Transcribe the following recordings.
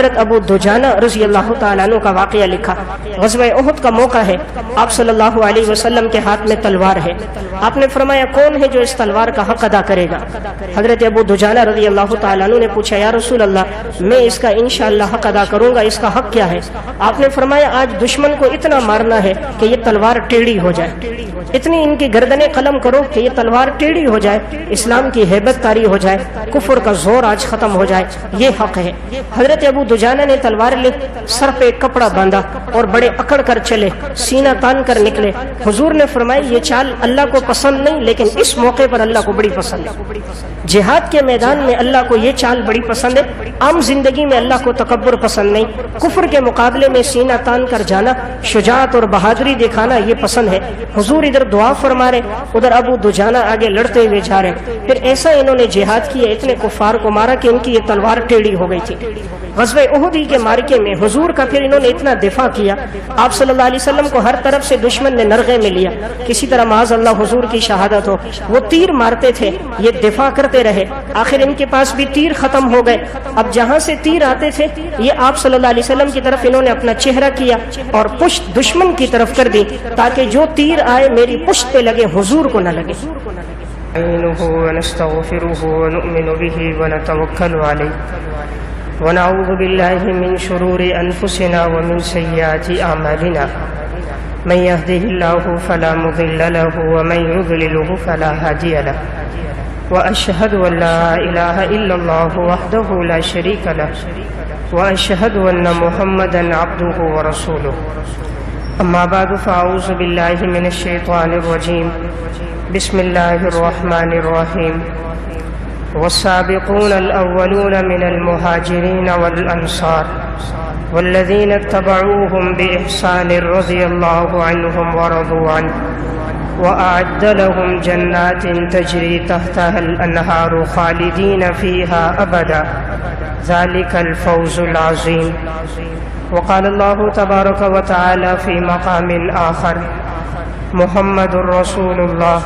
حضرت ابو دجانہ رضی اللہ تعالیٰ عنہ کا واقعہ لکھا۔ غزوہ احد کا موقع ہے، آپ صلی اللہ علیہ وسلم کے ہاتھ میں تلوار ہے۔ آپ نے فرمایا کون ہے جو اس تلوار کا حق ادا کرے گا؟ حضرت ابو دجانہ رضی اللہ تعالیٰ عنہ نے پوچھا یا رسول اللہ میں اس کا انشاءاللہ حق ادا کروں گا، اس کا حق کیا ہے؟ آپ نے فرمایا آج دشمن کو اتنا مارنا ہے کہ یہ تلوار ٹیڑھی ہو جائے، اتنی ان کی گردنیں قلم کرو کہ یہ تلوار ٹیڑھی ہو جائے، اسلام کی ہیبت طاری ہو جائے، کفر کا زور آج ختم ہو جائے، یہ حق ہے۔ حضرت ابو دجانہ نے تلوار لے سر پہ ایک کپڑا باندھا اور بڑے اکڑ کر چلے، سینہ تان کر نکلے۔ حضور نے فرمایا یہ چال اللہ کو پسند نہیں، لیکن اس موقع پر اللہ کو بڑی پسند ہے۔ جہاد کے میدان میں اللہ کو یہ چال بڑی پسند ہے، عام زندگی میں اللہ کو تکبر پسند نہیں۔ کفر کے مقابلے میں سینہ تان کر جانا، شجاعت اور بہادری دکھانا یہ پسند ہے۔ حضور ادھر دعا فرما رہے، ادھر ابو دجانہ آگے لڑتے ہوئے جا رہے۔ پھر ایسا انہوں نے جہاد کیا، اتنے کفار کو مارا کہ ان کی یہ تلوار ٹیڑھی ہو گئی تھی۔ غزوہ احد کے مارکے میں حضور کا پھر انہوں نے اتنا دفاع کیا، آپ صلی اللہ علیہ وسلم کو ہر طرف سے دشمن نے نرغے میں لیا، کسی طرح معاذ اللہ حضور کی شہادت ہو۔ وہ تیر مارتے تھے، یہ دفاع کرتے رہے، آخر ان کے پاس بھی تیر ختم ہو گئے۔ اب جہاں سے تیر آتے تھے یہ آپ صلی اللہ علیہ وسلم کی طرف انہوں نے اپنا چہرہ کیا اور پشت دشمن کی طرف کر دی، تاکہ جو تیر آئے میری پشت پہ لگے، حضور کو نہ لگے۔ ونستغفره ونؤمن به ونتوكل عليه ونعوذ بالله من شرور أنفسنا ومن سيئات أعمالنا من يهده الله فلا مضل له ومن يضلله فلا هادي له وأشهد أن لا إله إلا الله وحده لا شريك له وأشهد أن محمدا عبده ورسوله أما بعد فأعوذ بالله من الشيطان الرجيم بسم الله الرحمن الرحيم والسابقون الأولون من المهاجرين والأنصار والذين اتبعوهم بإحسان رضي الله عنهم ورضوا عنه وأعد لهم جنات تجري تحتها الأنهار خالدين فيها أبدا ذلك الفوز العظيم وقال الله تبارك وتعالى في مقام آخر محمد رسول الله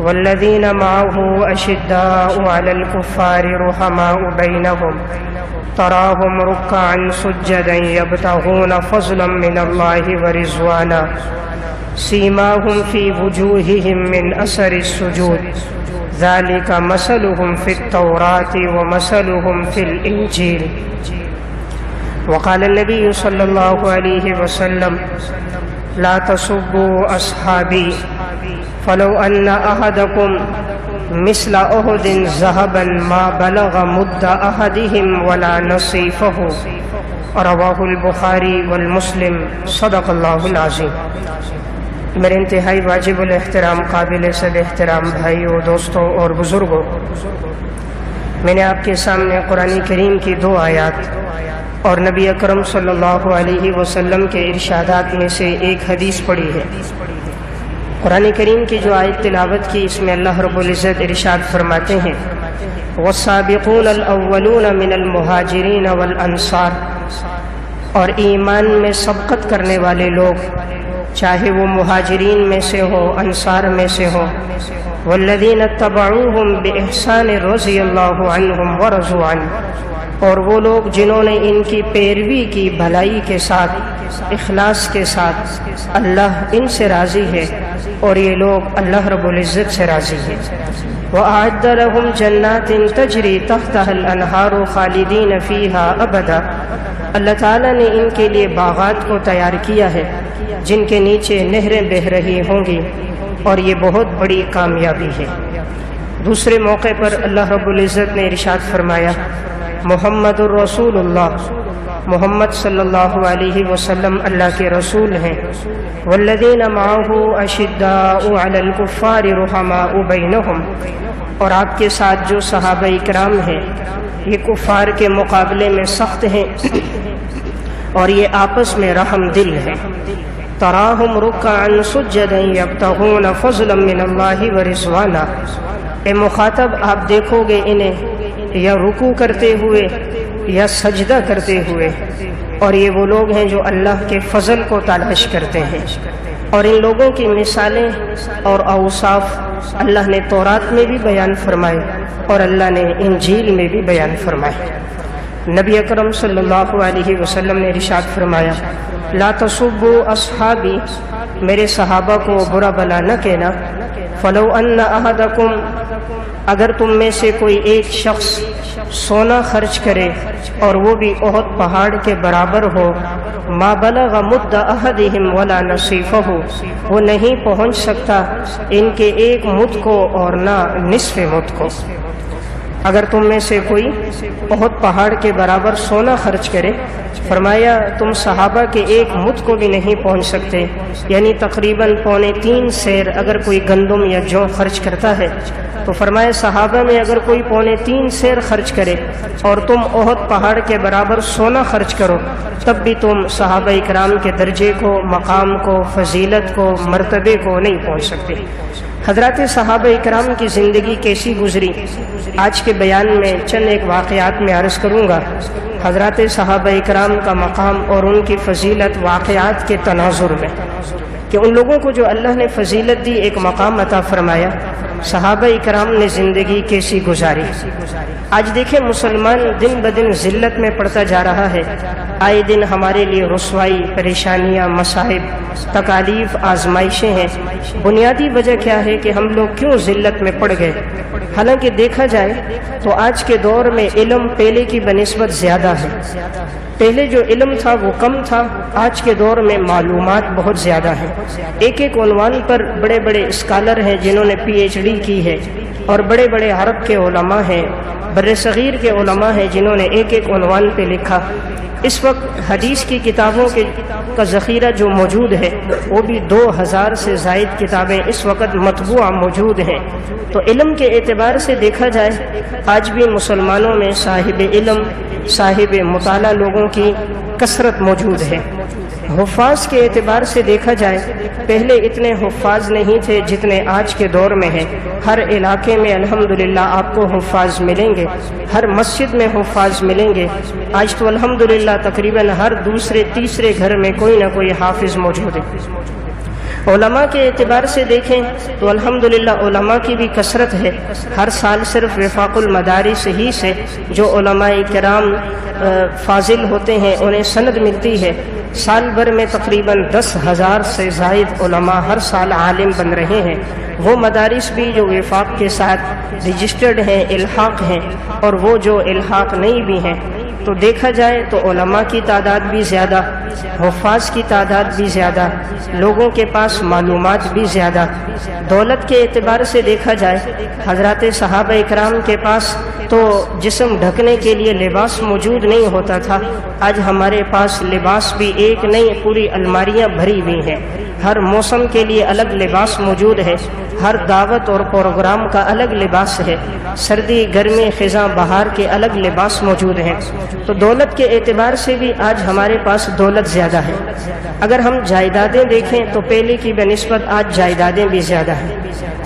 والذين معه أشداء على الكفار رحماء بينهم تراهم ركعا سجدا يبتغون فضلا من الله ورضوانا سيماهم في وجوههم من أثر السجود ذلك مثلهم في التوراة ومثلهم في الإنجيل وقال النبي صلى الله عليه وسلم لا تسبوا أصحابي فلو أن أحدكم مثل أحد ذهبا ما بلغ مد أحدهم ولا نصيفه رواه البخاری والمسلم صدق اللہ العظیم۔ میرے انتہائی واجب الاحترام قابل صد احترام بھائیوں، دوستوں اور بزرگوں، میں نے آپ کے سامنے قرآن کریم کی دو آیات اور نبی اکرم صلی اللہ علیہ وسلم کے ارشادات میں سے ایک حدیث پڑھی ہے۔ قرآن کریم کی جو آیت تلاوت کی، اس میں اللہ رب العزت ارشاد فرماتے ہیں والسابقون الاولون من المہاجرین والانصار، اور ایمان میں سبقت کرنے والے لوگ، چاہے وہ مہاجرین میں سے ہو، انصار میں سے ہو، والذین اتبعوہم بإحسان رضی اللہ عنہم ورضوا عنہ، اور وہ لوگ جنہوں نے ان کی پیروی کی بھلائی کے ساتھ، اخلاص کے ساتھ، اللہ ان سے راضی ہے اور یہ لوگ اللہ رب العزت سے راضی ہے۔ وَأَعَدَّ لَهُمْ جَنَّاتٍ تَجْرِي تَحْتَهَا الْأَنْهَارُ خَالِدِينَ فِيهَا أَبَدًا، اللہ تعالیٰ نے ان کے لیے باغات کو تیار کیا ہے جن کے نیچے نہریں بہہ رہی ہوں گی، اور یہ بہت بڑی کامیابی ہے۔ دوسرے موقع پر اللہ رب العزت نے ارشاد فرمایا محمد الرسول اللہ، محمد صلی اللہ علیہ وسلم اللہ کے رسول ہیں، والذین معه اشداء علی الکفار رحماء بینہم، اور آپ کے ساتھ جو صحابہ کرام ہیں یہ کفار کے مقابلے میں سخت ہیں اور یہ آپس میں رحم دل ہیں۔ تراہم رکعا سجدا یبتغون فضلا من اللہ ورضوانا، اے مخاطب آپ دیکھو گے انہیں یا رکوع کرتے ہوئے یا سجدہ کرتے ہوئے، اور یہ وہ لوگ ہیں جو اللہ کے فضل کو تلاش کرتے ہیں۔ اور ان لوگوں کی مثالیں اور اوصاف اللہ نے تورات میں بھی بیان فرمائے اور اللہ نے انجیل میں بھی بیان فرمائے۔ نبی اکرم صلی اللہ علیہ وسلم نے ارشاد فرمایا لا تسبوا اصحابی، میرے صحابہ کو برا بلا نہ کہنا، فلو ان احدکم، اگر تم میں سے کوئی ایک شخص سونا خرچ کرے اور وہ بھی احد پہاڑ کے برابر ہو، ما بلغ مد احدہم ولا نصیفہ، وہ نہیں پہنچ سکتا ان کے ایک مد کو اور نہ نصف مد کو۔ اگر تم میں سے کوئی احد پہاڑ کے برابر سونا خرچ کرے، فرمایا تم صحابہ کے ایک مد کو بھی نہیں پہنچ سکتے، یعنی تقریباً 3.25 سیر اگر کوئی گندم یا جو خرچ کرتا ہے، تو فرمایا صحابہ میں اگر کوئی 3.25 سیر خرچ کرے اور تم احد پہاڑ کے برابر سونا خرچ کرو، تب بھی تم صحابہ اکرام کے درجے کو، مقام کو، فضیلت کو، مرتبے کو نہیں پہنچ سکتے۔ حضرات صحابہ اکرام کی زندگی کیسی گزری، آج کے بیان میں چند ایک واقعات میں عرض کروں گا۔ حضرات صحابہ اکرام کا مقام اور ان کی فضیلت واقعات کے تناظر میں، کہ ان لوگوں کو جو اللہ نے فضیلت دی، ایک مقام عطا فرمایا، صحابہ اکرام نے زندگی کیسی گزاری۔ آج دیکھیں مسلمان دن بدن ذلت میں پڑتا جا رہا ہے، آئے دن ہمارے لیے رسوائی، پریشانیاں، مصائب، تکالیف، آزمائشیں ہیں۔ بنیادی وجہ کیا ہے کہ ہم لوگ کیوں ذلت میں پڑ گئے؟ حالانکہ دیکھا جائے تو آج کے دور میں علم پہلے کی بنسبت زیادہ ہے۔ پہلے جو علم تھا وہ کم تھا، آج کے دور میں معلومات بہت زیادہ ہیں۔ ایک ایک عنوان پر بڑے بڑے اسکالر ہیں جنہوں نے PhD کی ہے، اور بڑے بڑے عرب کے علماء ہیں، بر صغیر کے علماء ہیں جنہوں نے ایک ایک عنوان پہ لکھا۔ اس وقت حدیث کی کتابوں کا ذخیرہ جو موجود ہے وہ بھی 2000 سے زائد کتابیں اس وقت مطبوعہ موجود ہیں۔ تو علم کے اعتبار سے دیکھا جائے آج بھی مسلمانوں میں صاحب علم، صاحب مطالعہ لوگوں کی کثرت موجود ہے۔ حفاظ کے اعتبار سے دیکھا جائے پہلے اتنے حفاظ نہیں تھے جتنے آج کے دور میں ہیں۔ ہر علاقے میں الحمدللہ آپ کو حفاظ ملیں گے، ہر مسجد میں حفاظ ملیں گے۔ آج تو الحمدللہ تقریباً ہر دوسرے تیسرے گھر میں کوئی نہ کوئی حافظ موجود ہے۔ علماء کے اعتبار سے دیکھیں تو الحمدللہ علماء کی بھی کثرت ہے۔ ہر سال صرف وفاق المدارس ہی سے جو علماء کرام فاضل ہوتے ہیں انہیں سند ملتی ہے۔ سال بھر میں تقریباً 10,000 سے زائد علماء ہر سال عالم بن رہے ہیں۔ وہ مدارس بھی جو وفاق کے ساتھ رجسٹرڈ ہیں، الحاق ہیں، اور وہ جو الحاق نہیں بھی ہیں۔ تو دیکھا جائے تو علماء کی تعداد بھی زیادہ، حفاظ کی تعداد بھی زیادہ، لوگوں کے پاس معلومات بھی زیادہ۔ دولت کے اعتبار سے دیکھا جائے حضرات صحابہ اکرام کے پاس تو جسم ڈھکنے کے لیے لباس موجود نہیں ہوتا تھا، آج ہمارے پاس لباس بھی ایک نہیں پوری الماریاں بھری ہوئی ہیں۔ ہر موسم کے لیے الگ لباس موجود ہے، ہر دعوت اور پروگرام کا الگ لباس ہے، سردی، گرمی، خزاں، بہار کے الگ لباس موجود ہیں۔ تو دولت کے اعتبار سے بھی آج ہمارے پاس دولت زیادہ ہے۔ اگر ہم جائیدادیں دیکھیں تو پہلے کی بنسبت آج جائیدادیں بھی زیادہ ہیں۔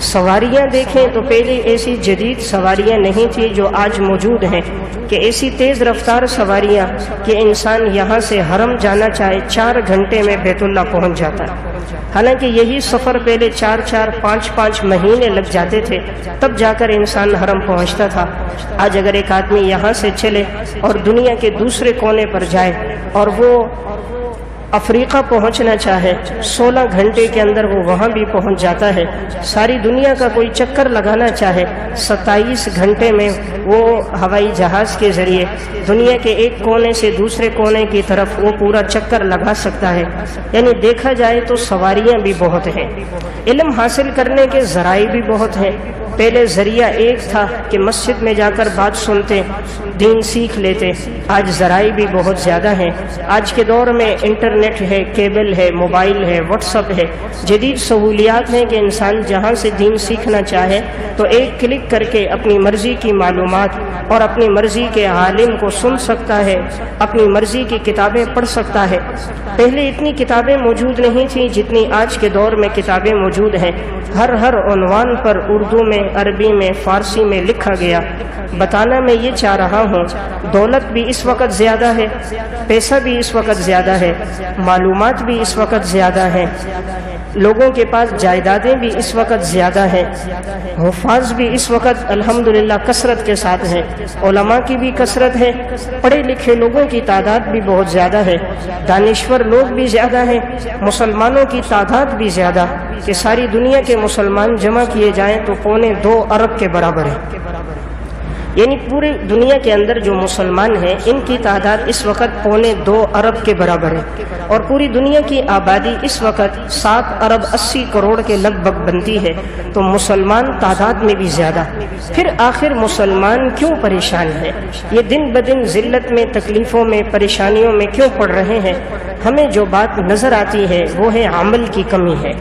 سواریاں دیکھیں تو پہلے ایسی جدید سواریاں نہیں تھی جو آج موجود ہیں، کہ ایسی تیز رفتار سواریاں کہ انسان یہاں سے حرم جانا چاہے 4 گھنٹے میں بیت اللہ پہنچ جاتا ہے۔ حالانکہ یہی سفر پہلے 4-4 5-5 مہینے لگ جاتے تھے، تب جا کر انسان حرم پہنچتا تھا۔ آج اگر ایک آدمی یہاں سے چلے اور دنیا کے دوسرے کونے پر جائے اور وہ افریقہ پہنچنا چاہے، 16 گھنٹے کے اندر وہ وہاں بھی پہنچ جاتا ہے۔ ساری دنیا کا کوئی چکر لگانا چاہے 27 گھنٹے میں وہ ہوائی جہاز کے ذریعے دنیا کے ایک کونے سے دوسرے کونے کی طرف وہ پورا چکر لگا سکتا ہے۔ یعنی دیکھا جائے تو سواریاں بھی بہت ہیں، علم حاصل کرنے کے ذرائع بھی بہت ہیں۔ پہلے ذریعہ ایک تھا کہ مسجد میں جا کر بات سنتے، دین سیکھ لیتے، آج ذرائع بھی بہت زیادہ ہیں۔ آج کے دور میں انٹرنیٹ ہے، کیبل ہے، موبائل ہے، واٹس ایپ ہے، جدید سہولیات ہیں کہ انسان جہاں سے دین سیکھنا چاہے تو ایک کلک کر کے اپنی مرضی کی معلومات اور اپنی مرضی کے عالم کو سن سکتا ہے، اپنی مرضی کی کتابیں پڑھ سکتا ہے۔ پہلے اتنی کتابیں موجود نہیں تھیں جتنی آج کے دور میں کتابیں موجود ہیں۔ ہر عنوان پر اردو میں، عربی میں، فارسی میں لکھا گیا۔ بتانا میں یہ چاہ رہا ہوں، دولت بھی اس وقت زیادہ ہے، پیسہ بھی اس وقت زیادہ ہے، معلومات بھی اس وقت زیادہ ہیں، لوگوں کے پاس جائیدادیں بھی اس وقت زیادہ ہیں، حفاظ بھی اس وقت الحمدللہ کثرت کے ساتھ ہیں، علماء کی بھی کثرت ہے، پڑھے لکھے لوگوں کی تعداد بھی بہت زیادہ ہے، دانشور لوگ بھی زیادہ ہیں، مسلمانوں کی تعداد بھی زیادہ، کہ ساری دنیا کے مسلمان جمع کیے جائیں تو 2.25 ارب کے برابر ہے۔ یعنی پوری دنیا کے اندر جو مسلمان ہیں ان کی تعداد اس وقت 2.25 ارب کے برابر ہے، اور پوری دنیا کی آبادی اس وقت 7 ارب 80 کروڑ کے لگ بھگ بنتی ہے، تو مسلمان تعداد میں بھی زیادہ۔ پھر آخر مسلمان کیوں پریشان ہے؟ یہ دن بدن ذلت میں، تکلیفوں میں، پریشانیوں میں کیوں پڑ رہے ہیں؟ ہمیں جو بات نظر آتی ہے وہ ہے عمل کی کمی ہے۔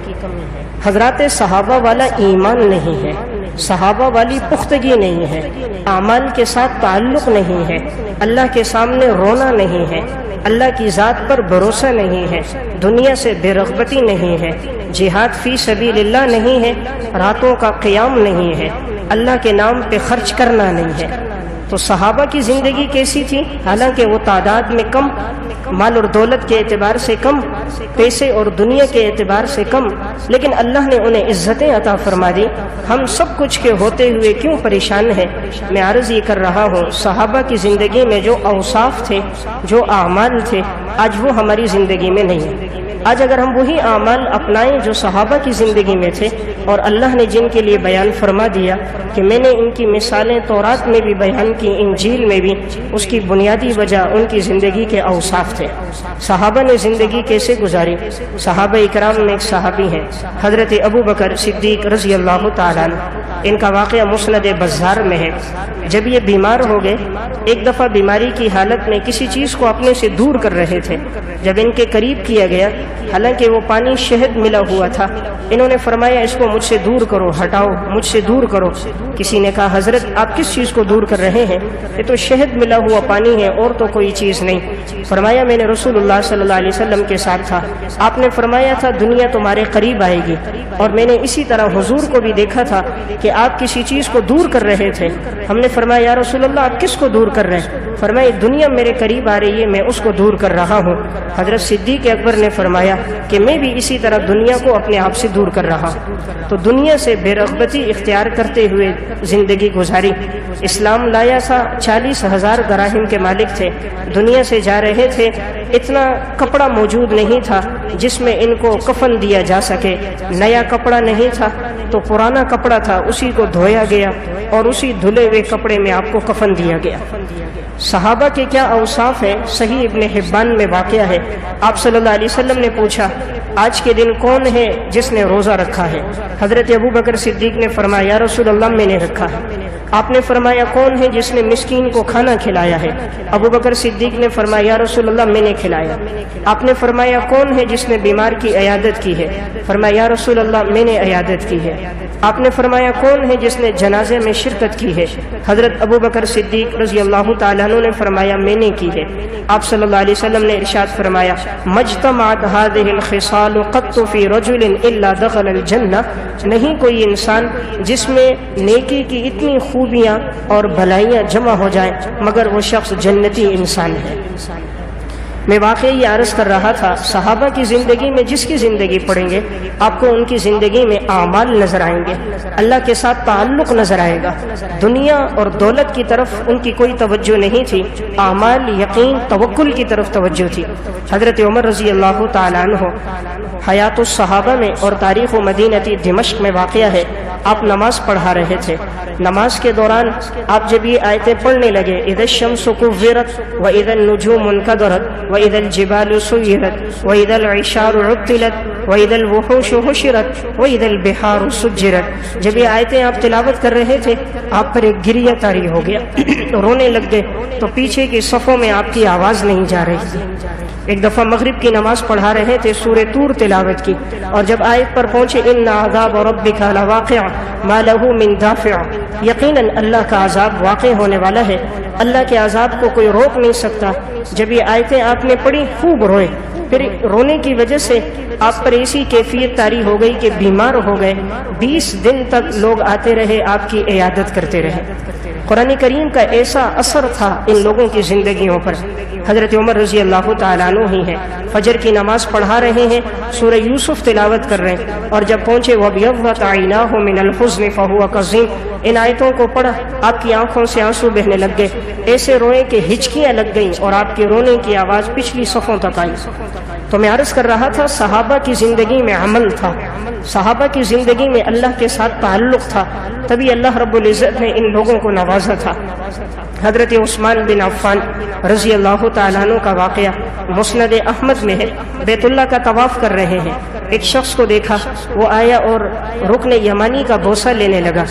حضرات صحابہ والا ایمان نہیں ہے، صحابہ والی پختگی نہیں ہے، اعمال کے ساتھ تعلق نہیں ہے، اللہ کے سامنے رونا نہیں ہے، اللہ کی ذات پر بھروسہ نہیں ہے، دنیا سے بے رغبتی نہیں ہے، جہاد فی سبیل اللہ نہیں ہے، راتوں کا قیام نہیں ہے، اللہ کے نام پہ خرچ کرنا نہیں ہے۔ تو صحابہ کی زندگی کیسی تھی؟ حالانکہ وہ تعداد میں کم، مال اور دولت کے اعتبار سے کم، پیسے اور دنیا کے اعتبار سے کم، لیکن اللہ نے انہیں عزتیں عطا فرما دی۔ ہم سب کچھ کے ہوتے ہوئے کیوں پریشان ہیں؟ میں عرض یہ کر رہا ہوں، صحابہ کی زندگی میں جو اوصاف تھے، جو اعمال تھے، آج وہ ہماری زندگی میں نہیں ہے۔ آج اگر ہم وہی اعمال اپنائیں جو صحابہ کی زندگی میں تھے، اور اللہ نے جن کے لیے بیان فرما دیا کہ میں نے ان کی مثالیں تورات میں بھی بیان کی، انجیل میں بھی، اس کی بنیادی وجہ ان کی زندگی کے اوصاف تھے۔ صحابہ نے زندگی کیسے گزاری؟ صحابہ اکرام میں ایک صحابی ہیں حضرت ابو بکر صدیق رضی اللہ تعالیٰ عنہ، ان کا واقعہ مسند بزار میں ہے۔ جب یہ بیمار ہو گئے، ایک دفعہ بیماری کی حالت میں کسی چیز کو اپنے سے دور کر رہے تھے، جب ان کے قریب کیا گیا، حالانکہ وہ پانی شہد ملا ہوا تھا، انہوں نے فرمایا اس کو مجھ سے دور کرو، ہٹاؤ، مجھ سے دور کرو۔ کسی نے کہا حضرت آپ کس چیز کو دور کر رہے ہیں؟ یہ تو شہد ملا ہوا پانی ہے اور تو کوئی چیز نہیں۔ فرمایا میں نے رسول اللہ صلی اللہ علیہ وسلم کے ساتھ تھا، آپ نے فرمایا تھا دنیا تمہارے قریب آئے گی، اور میں نے اسی طرح حضور کو بھی دیکھا تھا کہ آپ کسی چیز کو دور کر رہے تھے۔ ہم نے فرمایا یا رسول اللہ آپ کس کو دور کر رہے ہیں؟ فرمایا دنیا میرے قریب آ رہی ہے، میں اس کو دور کر رہا ہوں۔ حضرت صدیق اکبر نے فرمایا کہ میں بھی اسی طرح دنیا کو اپنے آپ سے دور کر رہا ہوں۔ تو دنیا سے بے رغبتی اختیار کرتے ہوئے زندگی گزاری۔ اسلام لایا تھا، 40,000 دراہم کے مالک تھے، دنیا سے جا رہے تھے، اتنا کپڑا موجود نہیں تھا جس میں ان کو کفن دیا جا سکے، نیا کپڑا نہیں تھا، تو پرانا کپڑا تھا، اسی کو دھویا گیا اور اسی دھلے ہوئے کپڑے میں آپ کو کفن دیا گیا۔ صحابہ کے کیا اوصاف ہیں؟ صحیح ابن حبان میں واقعہ ہے، آپ صلی اللہ علیہ وسلم نے پوچھا آج کے دن کون ہے جس نے روزہ رکھا ہے؟ حضرت ابو بکر صدیق نے فرمایا یا رسول اللہ میں نے رکھا ہے۔ آپ نے فرمایا کون ہے جس نے مسکین کو کھانا کھلایا ہے؟ ابو بکر صدیق نے فرمایا یا رسول اللہ میں نے کھلایا۔ آپ نے فرمایا کون ہے جس نے بیمار کی عیادت کی ہے؟ فرمایا یا رسول اللہ میں نے عیادت کی ہے۔ آپ نے فرمایا کون ہے جس نے جنازے میں شرکت کی ہے؟ حضرت ابو بکر صدیق رضی اللہ تعالیٰ عنہ نے فرمایا میں نے کی ہے۔ آپ صلی اللہ علیہ وسلم نے ارشاد فرمایا مجتمعت هذه الخصال قط في رجل الا دخل الجنہ، نہیں کوئی انسان جس میں نیکی کی اتنی خوبیاں اور بھلائیاں جمع ہو جائیں مگر وہ شخص جنتی انسان ہے۔ میں واقعی یہ عرض کر رہا تھا، صحابہ کی زندگی میں جس کی زندگی پڑھیں گے آپ کو ان کی زندگی میں اعمال نظر آئیں گے، اللہ کے ساتھ تعلق نظر آئے گا، دنیا اور دولت کی طرف ان کی کوئی توجہ نہیں تھی، اعمال، یقین، توکل کی طرف توجہ تھی۔ حضرت عمر رضی اللہ تعالیٰ عنہ حیات الصحابہ میں اور تاریخ مدینہ دمشق میں واقعہ ہے، آپ نماز پڑھا رہے تھے، نماز کے دوران آپ جب یہ آیتیں پڑھنے لگے اذا الشمس كورت واذا النجوم انكدرت واذا الجبال سيرت واذا العشار عطلت واذا الوحوش حشرت واذا البحار سجرت، جب یہ آیتیں آپ تلاوت کر رہے تھے آپ پر ایک گریہ طاری ہو گیا، رونے لگ گئے، تو پیچھے کی صفوں میں آپ کی آواز نہیں جا رہی تھی۔ ایک دفعہ مغرب کی نماز پڑھا رہے تھے، سورہ طور تلاوت کی، اور جب آیت پر پہنچے ان عذاب ربک لواقع ما له من دافع، یقیناً اللہ کا عذاب واقع ہونے والا ہے، اللہ کے عذاب کو کوئی روک نہیں سکتا۔ جب یہ آیتیں آپ نے پڑھی خوب روئے، پھر رونے کی وجہ سے آپ پر ایسی کیفیت طاری ہو گئی کہ بیمار ہو گئے، 20 دن تک لوگ آتے رہے، آپ کی عیادت کرتے رہے۔ قرآن کریم کا ایسا اثر تھا ان لوگوں کی زندگیوں پر۔ حضرت عمر رضی اللہ تعالیٰ عنہ ہی ہیں، فجر کی نماز پڑھا رہے ہیں، سورہ یوسف تلاوت کر رہے ہیں، اور جب پہنچے وَابْيَضَّتْ عَيْنَاهُ مِنَ الْحُزْنِ فَهُوَ كَظِيمٌ، ان آیتوں کو پڑھا، آپ کی آنکھوں سے آنسو بہنے لگ گئے، ایسے روئے کہ ہچکیاں لگ گئیں اور آپ کے رونے کی آواز پچھلی صفوں تک آئی۔ تو میں عرض کر رہا تھا صحابہ کی زندگی میں عمل تھا، صحابہ کی زندگی میں اللہ کے ساتھ تعلق تھا، تبھی اللہ رب العزت نے ان لوگوں کو نوازا تھا۔ حضرت عثمان بن عفان رضی اللہ تعالیٰ عنہ کا واقعہ مسند احمد میں ہے، بیت اللہ کا طواف کر رہے ہیں، ایک شخص کو دیکھا، وہ آیا اور رکن یمانی کا بوسہ لینے لگا۔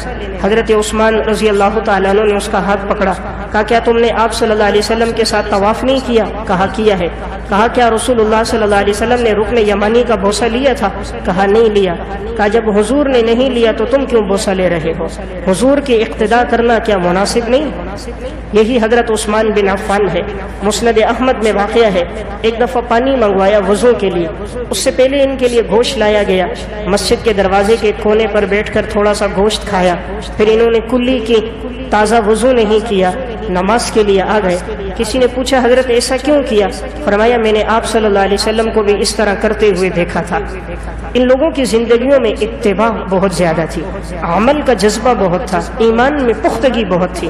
حضرت عثمان رضی اللہ تعالیٰ عنہ نے اس کا ہاتھ پکڑا، کہا کیا تم نے آپ صلی اللہ علیہ وسلم کے ساتھ طواف نہیں کیا؟ کہا کیا ہے۔ کہا کیا رسول اللہ صلی اللہ علیہ وسلم نے رکن یمانی کا بوسہ لیا تھا؟ کہا نہیں لیا۔ کہا جب حضور نے نہیں لیا تو تم کیوں بوسہ لے رہے ہو؟ حضور کی اقتداء کرنا کیا مناسب نہیں؟ یہی حضرت عثمان بن عفان ہے، مسند احمد میں واقعہ ہے۔ ایک دفعہ پانی منگوایا وضو کے لیے، اس سے پہلے ان کے لیے گوشت لایا گیا، مسجد کے دروازے کے کونے پر بیٹھ کر تھوڑا سا گوشت کھایا، پھر انہوں نے کلی کی، تازہ وضو نہیں کیا، نماز کے لیے آ گئے۔ کسی نے پوچھا حضرت ایسا کیوں کیا؟ فرمایا میں نے آپ صلی اللہ علیہ وسلم کو بھی اس طرح کرتے ہوئے دیکھا تھا۔ ان لوگوں کی زندگیوں میں اتباع بہت زیادہ تھی، عمل کا جذبہ بہت تھا، ایمان میں پختگی بہت تھی۔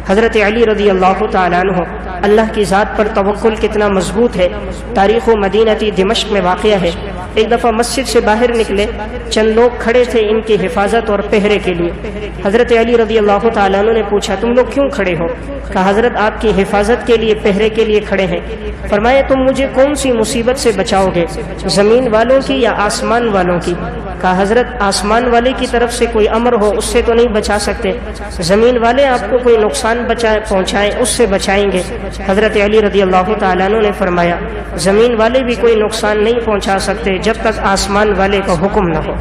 حضرت علی رضی اللہ تعالیٰ عنہ، اللہ کی ذات پر توکل کتنا مضبوط ہے، تاریخ مدینہ دمشق میں واقعہ ہے۔ ایک دفعہ مسجد سے باہر نکلے، چند لوگ کھڑے تھے ان کی حفاظت اور پہرے کے لیے۔ حضرت علی رضی اللہ تعالیٰ عنہ نے پوچھا تم لوگ کیوں کھڑے ہو؟ کہا حضرت آپ کی حفاظت کے لیے، پہرے کے لیے کھڑے ہیں۔ فرمایا تم مجھے کون سی مصیبت سے بچاؤ گے، زمین والوں کی یا آسمان والوں کی؟ کہا حضرت آسمان والے کی طرف سے کوئی امر ہو اس سے تو نہیں بچا سکتے، زمین والے آپ کو کوئی نقصان پہنچائیں اس سے بچائیں گے۔ حضرت علی رضی اللہ تعالیٰ عنہ نے فرمایا زمین والے بھی کوئی نقصان نہیں پہنچا سکتے جب تک آسمان والے کا حکم نہ ہو،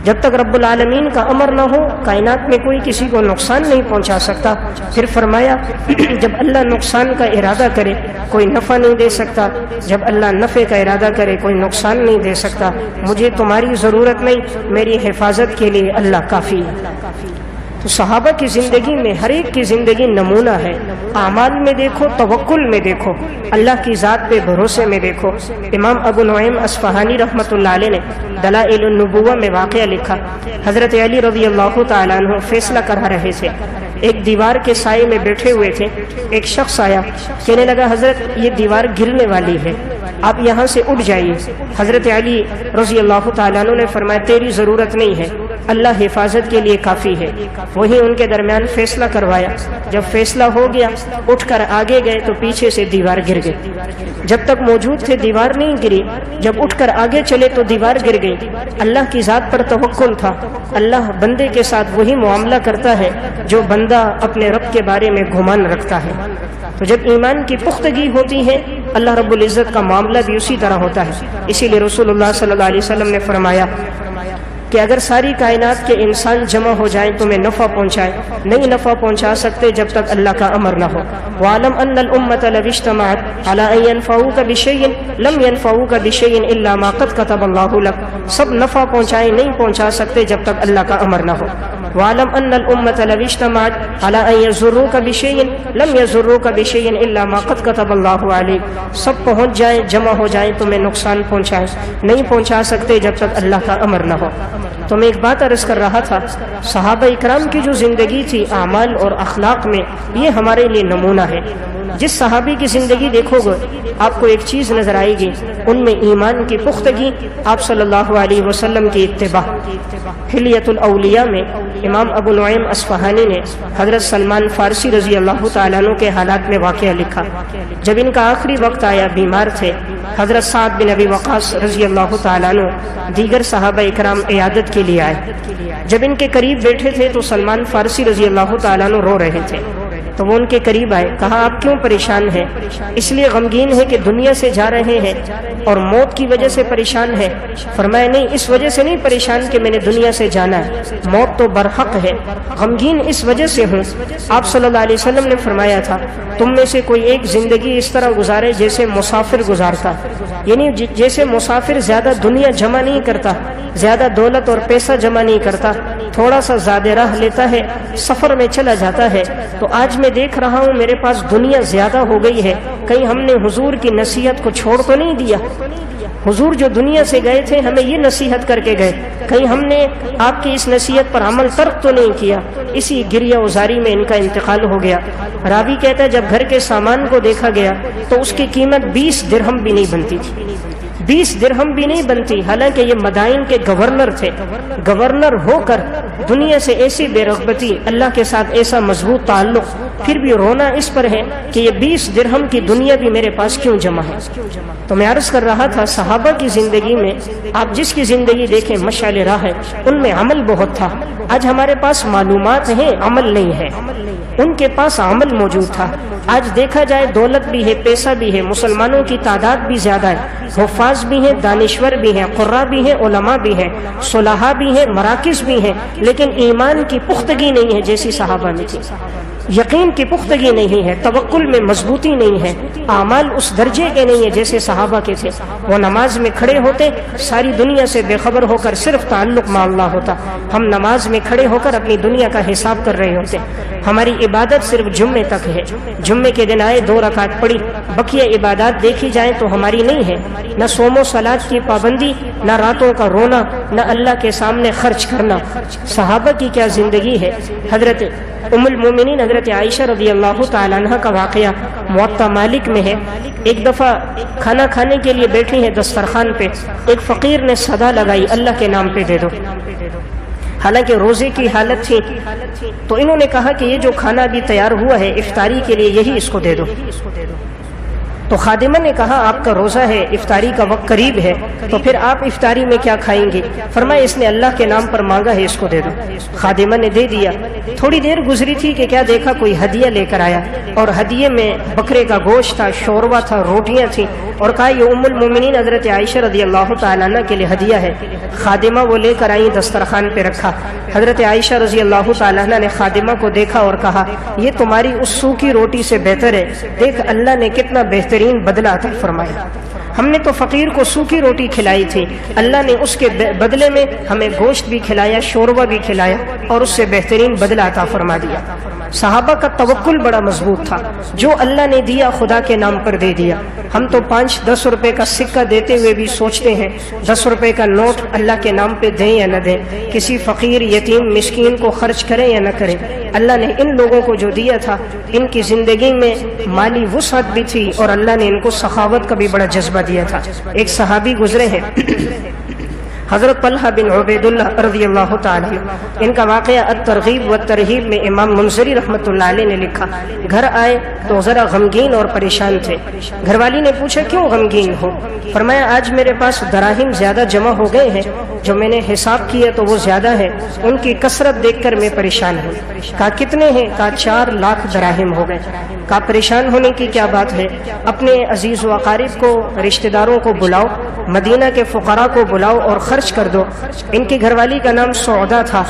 جب تک رب العالمین کا امر نہ ہو کائنات میں کوئی کسی کو نقصان نہیں پہنچا سکتا۔ پھر فرمایا جب اللہ نقصان کا ارادہ کرے کوئی نفع نہیں دے سکتا، جب اللہ نفع کا ارادہ کرے کوئی نقصان نہیں دے سکتا۔ مجھے تمہاری ضرورت نہیں، میری حفاظت کے لیے اللہ کافی ہے۔ تو صحابہ کی زندگی میں ہر ایک کی زندگی نمونہ ہے، اعمال میں دیکھو، توکل میں دیکھو، اللہ کی ذات پہ بھروسے میں دیکھو۔ امام ابو نعیم اصفہانی رحمۃ اللہ علیہ نے دلائل النبوہ میں واقعہ لکھا، حضرت علی رضی اللہ تعالیٰ عنہ فیصلہ کرا رہے تھے، ایک دیوار کے سائے میں بیٹھے ہوئے تھے، ایک شخص آیا، کہنے لگا حضرت یہ دیوار گرنے والی ہے، آپ یہاں سے اٹھ جائیے۔ حضرت علی رضی اللہ تعالیٰ عنہ نے فرمایا تیری ضرورت نہیں ہے، اللہ حفاظت کے لیے کافی ہے۔ وہی ان کے درمیان فیصلہ کروایا، جب فیصلہ ہو گیا اٹھ کر آگے گئے تو پیچھے سے دیوار گر گئی، جب تک موجود تھے دیوار نہیں گری، جب اٹھ کر آگے چلے تو دیوار گر گئی۔ اللہ کی ذات پر توکل تھا، اللہ بندے کے ساتھ وہی معاملہ کرتا ہے جو بندہ اپنے رب کے بارے میں گمان رکھتا ہے۔ تو جب ایمان کی پختگی ہوتی ہے اللہ رب العزت کا معاملہ بھی اسی طرح ہوتا ہے۔ اسی لیے رسول اللہ صلی اللہ علیہ وسلم نے فرمایا کہ اگر ساری کائنات کے انسان جمع ہو جائیں تمہیں نفع پہنچائیں، نہیں نفع پہنچا سکتے جب تک اللہ کا امر نہ ہو۔ وَعَلَمْ أَنَّ الْأُمَّةَ لَوِ اجْتَمَعَتْ عَلَىٰ أَن يَنفَعُوكَ بِشَيْءٍ لَمْ يَنفَعُوكَ بِشَيْءٍ إِلَّا مَا قَدْ كَتَبَ اللَّهُ لَكَ، سب نفع پہنچائیں نہیں پہنچا سکتے جب تک اللہ کا امر نہ ہو۔ وَعَلَمْ أَنَّ الْأُمَّةَ لَوِ اجْتَمَعَتْ عَلَىٰ أَن يَضُرُّوكَ بِشَيْءٍ لَمْ يَضُرُّوكَ بِشَيْءٍ إِلَّا مَا قَدْ كَتَبَ اللَّهُ عَلَيْكَ، سب پہنچ جائیں جمع ہو جائیں تمہیں نقصان پہنچائیں نہیں پہنچا سکتے جب تک اللہ کا امر نہ ہو۔ تو میں ایک بات عرض کر رہا تھا، صحابہ اکرام کی جو زندگی تھی اعمال اور اخلاق میں یہ ہمارے لیے نمونہ ہے۔ جس صحابی کی زندگی دیکھو گے آپ کو ایک چیز نظر آئے گی، ان میں ایمان کی پختگی، آپ صلی اللہ علیہ وسلم کی اتباع۔ حلیۃ الاولیاء میں امام ابو نعیم اصفہانی نے حضرت سلمان فارسی رضی اللہ تعالیٰ عنہ کے حالات میں واقعہ لکھا۔ جب ان کا آخری وقت آیا بیمار تھے، حضرت سعد بن ابی وقاص رضی اللہ تعالیٰ عنہ دیگر صحابہ اکرام عیادت کے لیے آئے۔ جب ان کے قریب بیٹھے تھے تو سلمان فارسی رضی اللہ تعالیٰ عنہ رو رہے تھے۔ تو وہ ان کے قریب آئے، کہا آپ کیوں پریشان ہیں؟ اس لیے غمگین ہے کہ دنیا سے جا رہے ہیں اور موت کی وجہ سے پریشان ہے؟ فرمایا نہیں، اس وجہ سے نہیں پریشان کہ میں نے دنیا سے جانا ہے، موت تو برحق ہے، غمگین اس وجہ سے ہوں۔ آپ صلی اللہ علیہ وسلم نے فرمایا تھا تم میں سے کوئی ایک زندگی اس طرح گزارے جیسے مسافر گزارتا، یعنی جیسے مسافر زیادہ دنیا جمع نہیں کرتا، زیادہ دولت اور پیسہ جمع نہیں کرتا، تھوڑا سا زیادہ راہ لیتا ہے، سفر میں چلا جاتا ہے۔ تو آج میں دیکھ رہا ہوں میرے پاس دنیا زیادہ ہو گئی ہے، کہیں ہم نے حضور کی نصیحت کو چھوڑ تو نہیں دیا؟ حضور جو دنیا سے گئے تھے ہمیں یہ نصیحت کر کے گئے، کہیں ہم نے آپ کی اس نصیحت پر عمل ترک تو نہیں کیا؟ اسی گریہ وزاری میں ان کا انتقال ہو گیا۔ راوی کہتا ہے جب گھر کے سامان کو دیکھا گیا تو اس کی قیمت 20 درہم بھی نہیں بنتی تھی، 20 درہم بھی نہیں بنتی، حالانکہ یہ مدائن کے گورنر تھے۔ گورنر ہو کر دنیا سے ایسی بے رغبتی، اللہ کے ساتھ ایسا مضبوط تعلق، پھر بھی رونا اس پر ہے کہ یہ 20 درہم کی دنیا بھی میرے پاس کیوں جمع ہے۔ تو میں عرض کر رہا تھا صحابہ کی زندگی میں آپ جس کی زندگی دیکھیں مشعل راہ ہے، ان میں عمل بہت تھا۔ آج ہمارے پاس معلومات ہیں، عمل نہیں ہے، ان کے پاس عمل موجود تھا۔ آج دیکھا جائے دولت بھی ہے، پیسہ بھی ہے، مسلمانوں کی تعداد بھی زیادہ ہے، حفاظ بھی ہیں، دانشور بھی ہیں، قراء بھی ہیں، علماء بھی ہیں، صلحاء بھی ہیں، مراکز بھی ہیں، لیکن ایمان کی پختگی نہیں ہے جیسی صحابہ میں تھی، یقین کی پختگی نہیں ہے، توکل میں مضبوطی نہیں ہے، اعمال اس درجے کے نہیں ہے جیسے صحابہ کے تھے۔ وہ نماز میں کھڑے ہوتے ساری دنیا سے بے خبر ہو کر صرف تعلق مع اللہ ہوتا، ہم نماز میں کھڑے ہو کر اپنی دنیا کا حساب کر رہے ہوتے۔ ہماری عبادت صرف جمعے تک ہے، جمعے کے دن آئے 2 رکعت پڑھی، بقیہ عبادات دیکھی جائیں تو ہماری نہیں ہے، نہ صوم و صلاۃ کی پابندی، نہ راتوں کا رونا، نہ اللہ کے سامنے خرچ کرنا۔ صحابہ کی کیا زندگی ہے۔ حضرت ام المومنین حضرت عائشہ رضی اللہ تعالیٰ عنہ کا واقعہ موطا مالک میں ہے۔ ایک دفعہ کھانا کھانے کے لیے بیٹھی ہیں دسترخوان پہ، ایک فقیر نے صدا لگائی اللہ کے نام پہ دے دو، حالانکہ روزے کی حالت تھی۔ تو انہوں نے کہا کہ یہ جو کھانا ابھی تیار ہوا ہے افطاری کے لیے یہی اس کو دے دو۔ تو خادمہ نے کہا آپ کا روزہ ہے، افطاری کا وقت قریب ہے، تو پھر آپ افطاری میں کیا کھائیں گے؟ فرمایا اس نے اللہ کے نام پر مانگا ہے، اس کو دے دو۔ خادمہ نے دے دیا۔ تھوڑی دیر گزری تھی کہ کیا دیکھا کوئی ہدیہ لے کر آیا، اور ہدیے میں بکرے کا گوشت تھا، شوربہ تھا، روٹیاں تھیں، اور کہا یہ ام المومنین حضرت عائشہ رضی اللہ تعالیٰ عنہ کے لیے ہدیہ ہے۔ خادمہ وہ لے کر آئی، دسترخوان پہ رکھا۔ حضرت عائشہ رضی اللہ تعالیٰ عنہ نے خادمہ کو دیکھا اور کہا یہ تمہاری اس سوکھی روٹی سے بہتر ہے، دیکھ اللہ نے کتنا بہترین بدلہ عطا فرمایا۔ ہم نے تو فقیر کو سوکھی روٹی کھلائی تھی، اللہ نے اس کے بدلے میں ہمیں گوشت بھی کھلایا، شوربہ بھی کھلایا، اور اس سے بہترین بدلہ عطا فرما دیا۔ صحابہ کا توکل بڑا مضبوط تھا، جو اللہ نے دیا خدا کے نام پر دے دیا۔ ہم تو 5-10 روپے کا سکہ دیتے ہوئے بھی سوچتے ہیں 10 روپے کا نوٹ اللہ کے نام پہ دیں یا نہ دیں، کسی فقیر یتیم مسکین کو خرچ کریں یا نہ کریں۔ اللہ نے ان لوگوں کو جو دیا تھا، ان کی زندگی میں مالی وسعت بھی تھی، اور اللہ نے ان کو سخاوت کا بھی بڑا جذبہ دیا تھا۔ ایک صحابی گزرے ہیں حضرت طلحہ بن عبید اللہ رضی اللہ تعالیٰ عنہ، ان کا واقعہ الترغیب والترہیب میں امام منذری رحمۃ اللہ علیہ نے لکھا۔ گھر آئے تو ذرا غمگین اور پریشان تھے۔ گھر والی نے پوچھا کیوں غمگین ہو؟ فرمایا آج میرے پاس دراہم زیادہ جمع ہو گئے ہیں، جو میں نے حساب کیا تو وہ زیادہ ہے، ان کی کثرت دیکھ کر میں پریشان ہوں۔ کہا کتنے ہیں؟ کہا 4 لاکھ دراہم ہو گئے۔ کہا پریشان ہونے کی کیا بات ہے؟ اپنے عزیز و اقارب کو، رشتہ داروں کو بلاؤ، مدینہ کے فقراء کو بلاؤ اور خرچ کر دو۔ ان کی گھر والی کا نام سعودہ تھا۔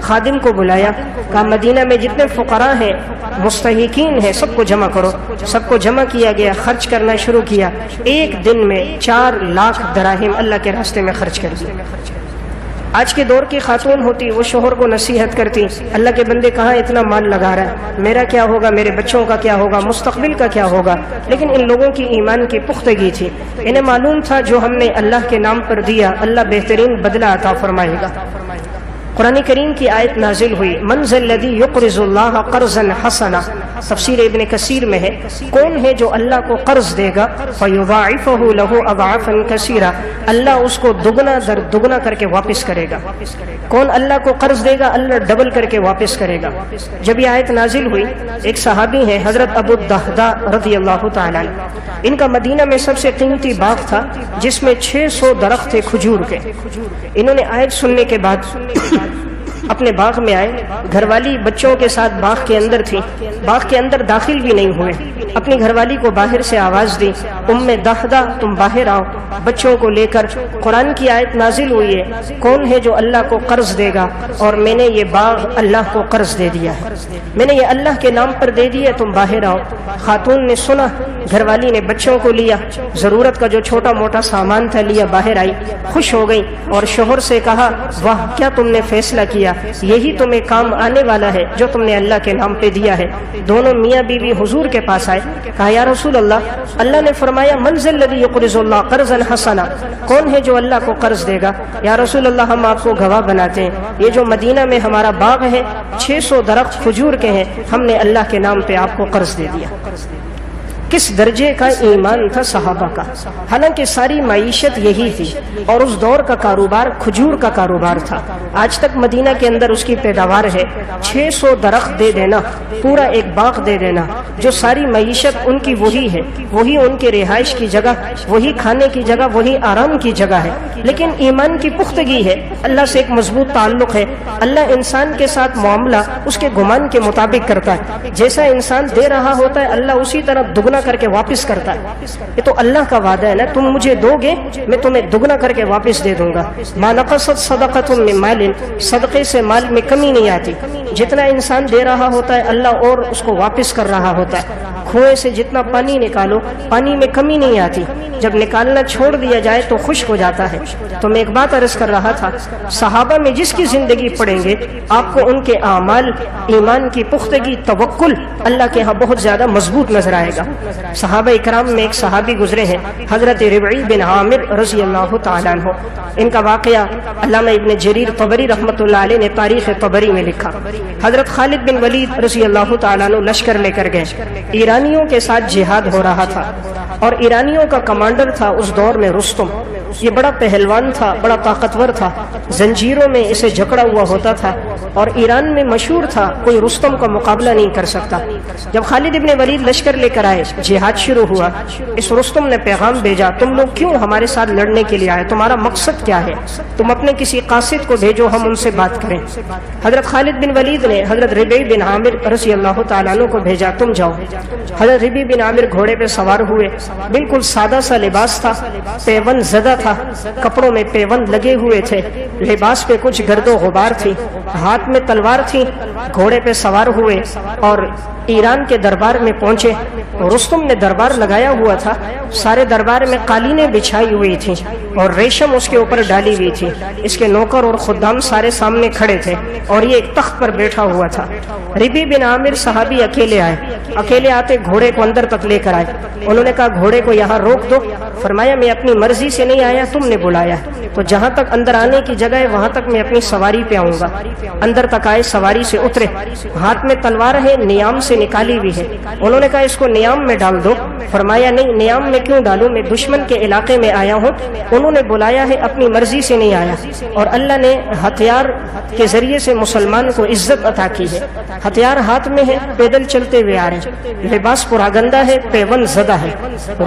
خادم کو بلایا، کہا مدینہ میں جتنے فقراء ہیں، مستحقین ہیں، سب کو جمع کرو۔ سب کو جمع کیا گیا، خرچ کرنا شروع کیا۔ ایک دن میں 4 لاکھ دراہم اللہ کے راستے میں خرچ کر دیے۔ آج کے دور کی خاتون ہوتی، وہ شوہر کو نصیحت کرتی اللہ کے بندے کہاں اتنا مال لگا رہا ہے، میرا کیا ہوگا، میرے بچوں کا کیا ہوگا، مستقبل کا کیا ہوگا۔ لیکن ان لوگوں کی ایمان کی پختگی تھی، انہیں معلوم تھا جو ہم نے اللہ کے نام پر دیا اللہ بہترین بدلہ عطا فرمائے گا۔ قرآن کریم کی آیت نازل ہوئی من ذا الذی یقرض اللہ قرضا حسنا، تفسیر ابن کثیر میں ہے کون ہے جو اللہ کو قرض دے گا فیضاعفہ لہ اضعافا کثیرا، اللہ اس کو دگنا در دگنا کر کے واپس کرے گا۔ کون اللہ کو قرض دے گا؟ اللہ ڈبل کر کے واپس کرے گا۔ جب یہ آیت نازل ہوئی، ایک صحابی ہیں حضرت ابو الدہداء رضی اللہ تعالیٰ عنہ، ان کا مدینہ میں سب سے قیمتی باغ تھا جس میں 600 درخت تھے کھجور کے۔ انہوں نے آیت سننے کے بعد اپنے باغ میں آئے، گھر والی بچوں کے ساتھ باغ کے اندر تھی، باغ کے اندر داخل بھی نہیں ہوئے، اپنی گھر والی کو باہر سے آواز دی، دہدہ تم باہر آؤ۔ بچوں کو لے کر قرآن کی آیت نازل ہوئی ہے، کون ہے جو اللہ کو قرض دے گا، اور میں نے یہ باغ اللہ کو قرض دے دیا ہے، میں نے یہ اللہ کے نام پر دے دیا، تم باہر آؤ۔ خاتون نے سنا، گھر والی نے بچوں کو لیا، ضرورت کا جو چھوٹا موٹا سامان تھا لیا، باہر آئی، خوش ہو گئی اور شوہر سے کہا واہ کیا تم نے فیصلہ کیا، یہی تمہیں کام آنے والا ہے جو تم نے اللہ کے نام پہ دیا ہے۔ دونوں میاں بیوی حضور کے پاس آئے، کہا یا رسول اللہ، اللہ نے فرمایا من ذا الذی یقرض اللہ قرضا حسنا، کون ہے جو اللہ کو قرض دے گا؟ یا رسول اللہ ہم آپ کو گواہ بناتے ہیں، یہ جو مدینہ میں ہمارا باغ ہے 600 درخت کھجور کے ہیں، ہم نے اللہ کے نام پہ آپ کو قرض دے دیا۔ کس درجے کا ایمان تھا صحابہ کا، حالانکہ ساری معیشت یہی تھی اور اس دور کا کاروبار کھجور کا کاروبار تھا۔ آج تک مدینہ کے اندر اس کی پیداوار ہے، 600 درخت دے دینا، پورا ایک باغ دے دینا، جو ساری معیشت ان کی وہی ہے، وہی ان کے رہائش کی جگہ، وہی کھانے کی جگہ، وہی آرام کی جگہ ہے، لیکن ایمان کی پختگی ہے، اللہ سے ایک مضبوط تعلق ہے۔ اللہ انسان کے ساتھ معاملہ اس کے گمان کے مطابق کرتا ہے، جیسا انسان دے رہا ہوتا ہے اللہ اسی طرح دگنا کر کے واپس کرتا ہے۔ یہ تو اللہ کا وعدہ ہے نا، تم مجھے دو گے میں تمہیں دگنا کر کے واپس دے دوں گا۔ ما نقصت صدقۃ من مال، صدقے سے مال میں کمی نہیں آتی، جتنا انسان دے رہا ہوتا ہے اللہ اور اس کو واپس کر رہا ہوتا ہے۔ کنویں سے جتنا پانی نکالو پانی میں کمی نہیں آتی، جب نکالنا چھوڑ دیا جائے تو خشک ہو جاتا ہے۔ تو میں ایک بات عرض کر رہا تھا، صحابہ میں جس کی زندگی پڑھیں گے آپ کو ان کے اعمال، ایمان کی پختگی، توکل اللہ کے ہاں بہت زیادہ مضبوط نظر آئے گا۔ صحابہ اکرام میں ایک صحابی گزرے ہیں حضرت ربعی بن عامر رضی اللہ تعالیٰ عنہ، ان کا واقعہ علامہ ابن جریر طبری رحمۃ اللہ علیہ نے تاریخ طبری میں لکھا۔ حضرت خالد بن ولید رضی اللہ تعالیٰ عنہ لشکر لے کر گئے، ایرانیوں کے ساتھ جہاد ہو رہا تھا، اور ایرانیوں کا کمانڈر تھا اس دور میں رستم۔ یہ بڑا پہلوان تھا، بڑا طاقتور تھا، زنجیروں میں اسے جکڑا ہوا ہوتا تھا، اور ایران میں مشہور تھا کوئی رستم کا مقابلہ نہیں کر سکتا۔ جب خالد ابن ولید لشکر لے کر آئے، جہاد شروع ہوا، اس رستم نے پیغام بھیجا تم لوگ کیوں ہمارے ساتھ لڑنے کے لیے آئے، تمہارا مقصد کیا ہے، تم اپنے کسی قاصد کو بھیجو ہم ان سے بات کریں۔ حضرت خالد بن ولید نے حضرت ربیع بن عامر رضی اللہ تعالیٰ عنہ کو بھیجا تم جاؤ۔ حضرت ربیع بن عامر گھوڑے پہ سوار ہوئے، بالکل سادہ سا لباس تھا، پیون زدہ تھا، کپڑوں میں پیون لگے ہوئے تھے، لباس پہ کچھ گرد و غبار تھی، ہاتھ میں تلوار تھی، گھوڑے پہ سوار ہوئے اور ایران کے دربار میں پہنچے۔ رستم نے دربار لگایا ہوا تھا، سارے دربار میں قالینیں بچھائی ہوئی تھیں اور ریشم اس کے اوپر ڈالی ہوئی تھی، اس کے نوکر اور خدام سارے سامنے کھڑے تھے اور یہ ایک تخت پر بیٹھا ہوا تھا۔ ربیع بن عامر صحابی اکیلے آئے، اکیلے آتے گھوڑے کو اندر تک لے کر آئے۔ انہوں نے کہا گھوڑے کو یہاں روک دو، فرمایا میں اپنی مرضی سے نہیں آیا، تم نے بلایا، تو جہاں تک اندر آنے کی جگہ ہے وہاں تک میں اپنی سواری پہ آؤں گا۔ اندر تک آئے، سواری سے اترے، ہاتھ میں تلوار ہے، نیام سے نکالی ہوئی ہے۔ انہوں نے کہا اس کو نیام میں ڈال دو، فرمایا نہیں نیام میں کیوں ڈالوں، میں دشمن کے علاقے میں آیا ہوں، انہوں نے بلایا ہے، اپنی مرضی سے نہیں آیا۔ اور اللہ نے ہتھیار کے ذریعے سے مسلمان کو عزت عطا کی ہے، ہتھیار ہاتھ میں ہے، پیدل چلتے ہوئے آ رہے ہیں، لباس پراگندہ ہے، پیون زدہ ہے۔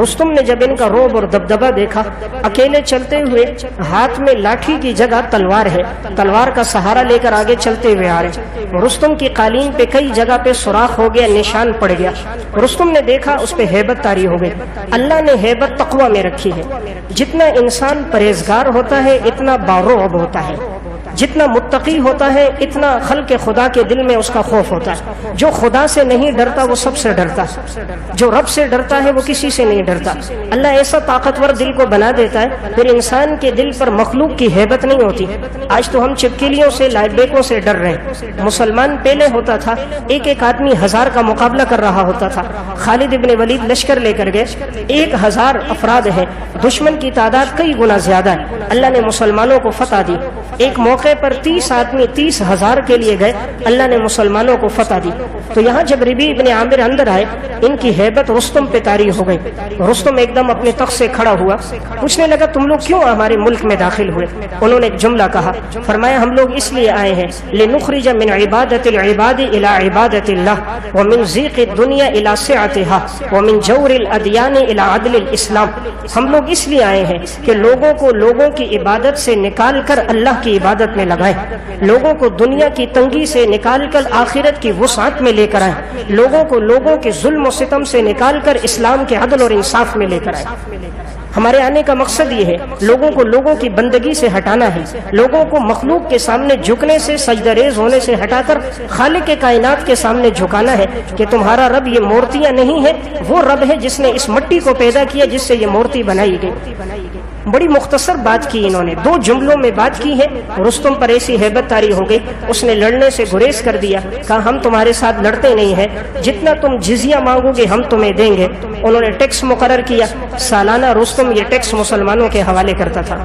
رستم نے جب ان کا روب اور دبدبہ دیکھا، اکیلے چلتے ہوئے ہاتھ میں لاٹھی کی جگہ تلوار ہے، تلوار کا سہارا لے کر آگے چلتے ہوئے آ رہے ہیں۔ رستم کی قالین پہ کئی جگہ پہ سوراخ ہو گیا، نشان پڑ گیا۔ رستم نے دیکھا، اس پہ ہیبت طاری ہو گئی۔ اللہ نے ہیبت تقوی میں رکھی ہے، جتنا انسان پرہیزگار ہوتا ہے اتنا باروب ہوتا ہے، جتنا متقی ہوتا ہے اتنا خلق خدا کے دل میں اس کا خوف ہوتا ہے۔ جو خدا سے نہیں ڈرتا وہ سب سے ڈرتا ہے، جو رب سے ڈرتا ہے وہ کسی سے نہیں ڈرتا۔ اللہ ایسا طاقتور دل کو بنا دیتا ہے، پھر انسان کے دل پر مخلوق کی ہیبت نہیں ہوتی۔ آج تو ہم چپکلیوں سے، لائٹ بیکوں سے ڈر رہے ہیں۔ مسلمان پہلے ہوتا تھا ایک ایک آدمی 1000 کا مقابلہ کر رہا ہوتا تھا۔ خالد ابن ولید لشکر لے کر گئے، 1000 افراد ہیں، دشمن کی تعداد کئی گنا زیادہ ہے۔ اللہ نے مسلمانوں کو فتح دی۔ ایک موقع پر 30 آدمی 30,000 کے لیے گئے، اللہ نے مسلمانوں کو فتح دی۔ تو یہاں جب ربیع ابن عامر اندر آئے، ان کی ہیبت رستم پہ طاری ہو گئی۔ رستم ایک دم اپنے تخت سے کھڑا ہوا، پوچھنے لگا تم لوگ کیوں ہمارے ملک میں داخل ہوئے؟ انہوں نے ایک جملہ کہا، فرمایا ہم لوگ اس لیے آئے ہیں لنخرج من عبادت العباد الى عبادت اللہ ومن ضیق الدنیا الى سعتها ومن جور الادیان الى عدل الاسلام۔ ہم لوگ اس لیے آئے ہیں کہ لوگوں کو لوگوں کی عبادت سے نکال کر اللہ کی عبادت عبادت میں لگائیں، لوگوں کو دنیا کی تنگی سے نکال کر آخرت کی وسعت میں لے کر آئیں، لوگوں کو لوگوں کے ظلم و ستم سے نکال کر اسلام کے عدل اور انصاف میں لے کر آئیں۔ ہمارے آنے کا مقصد یہ ہے لوگوں کو لوگوں کی بندگی سے ہٹانا ہے، لوگوں کو مخلوق کے سامنے جھکنے سے، سجدہ ریز ہونے سے ہٹا کر خالق کائنات کے سامنے جھکانا ہے کہ تمہارا رب یہ مورتیاں نہیں ہے، وہ رب ہے جس نے اس مٹی کو پیدا کیا جس سے یہ مورتی بنائی گئی۔ بڑی مختصر بات کی انہوں نے، 2 جملوں میں بات کی ہے۔ رستم پر ایسی ہیبت طاری ہو گئی، اس نے لڑنے سے گریز کر دیا، کہا ہم تمہارے ساتھ لڑتے نہیں ہیں، جتنا تم جزیہ مانگو گے ہم تمہیں دیں گے۔ انہوں نے ٹیکس مقرر کیا، سالانہ رستم یہ ٹیکس مسلمانوں کے حوالے کرتا تھا۔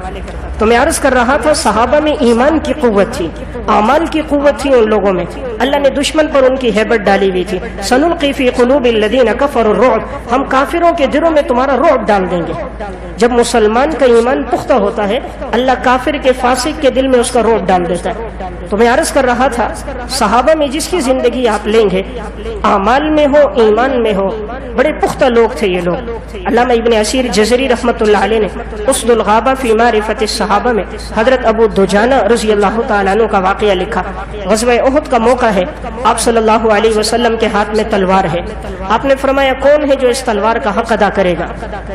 تو میں عرض کر رہا تھا صحابہ میں ایمان کی قوت تھی، اعمال کی قوت تھی ان لوگوں میں، اللہ نے دشمن پر ان کی ہیبت ڈالی ہوئی تھی۔ سنلقی فی قلوب الذین کفروا الرعب، ہم کافروں کے دلوں میں تمہارا رعب ڈال دیں گے۔ جب مسلمان کا ایمان پختہ ہوتا ہے اللہ کافر کے فاسق کے دل میں اس کا رعب ڈال دیتا ہے۔ تو میں عرض کر رہا تھا صحابہ میں جس کی زندگی آپ لیں گے، اعمال میں ہو ایمان میں ہو، بڑے پختہ لوگ تھے یہ لوگ۔ علامہ ابن اسیر جزری رحمۃ اللہ علیہ نے اسد الغابہ فی معرفت الصحابہ میں حضرت ابو دجانہ رضی اللہ تعالیٰ عنہ کا واقعہ لکھا۔ غزوہ احد کا موقع ہے، آپ صلی اللہ علیہ وسلم کے ہاتھ میں تلوار ہے۔ آپ نے فرمایا کون ہے جو اس تلوار کا حق ادا کرے گا؟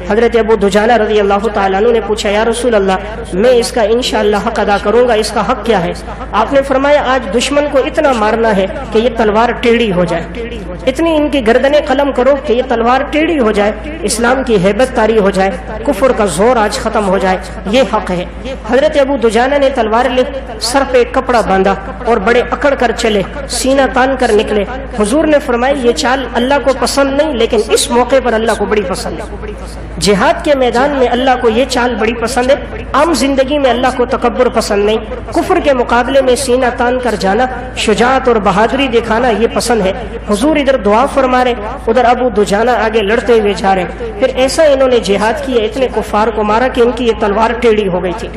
حضرت ابو دجانہ رضی اللہ تعالیٰ عنہ نے پوچھا یا رسول اللہ میں اس کا انشاءاللہ حق ادا کروں گا، اس کا حق کیا ہے؟ آپ نے فرمایا آج دشمن کو اتنا مارنا ہے کہ یہ تلوار ٹیڑھی ہو جائے، اتنی ان کی گردنیں قلم کرو کہ یہ تلوار ٹیڑھی ہو جائے، اسلام کی ہیبت طاری ہو جائے، کفر کا زور آج ختم ہو جائے، یہ حق ہے۔ حضرت ابو دجانہ نے تلوار لے سر پہ ایک کپڑا باندھا اور بڑے اکڑ کر چلے، سینہ تان کر نکلے۔ حضور نے فرمایا یہ چال اللہ کو پسند نہیں، لیکن اس موقع پر اللہ کو بڑی پسند ہے۔ جہاد کے میدان میں اللہ کو یہ چال بڑی پسند ہے، عام زندگی میں اللہ کو تکبر پسند نہیں۔ کفر کے مقابلے میں سینہ تان کر جانا، شجاعت اور بہادری دکھانا یہ پسند ہے۔ حضور ادھر دعا فرما رہے، ادھر ابو دجانہ آگے لڑتے ہوئے جا رہے۔ پھر ایسا انہوں نے جہاد کیا، اتنے کفار کو مارا کہ ان کی یہ تلوار ٹیڑھی ہو گئی تھی۔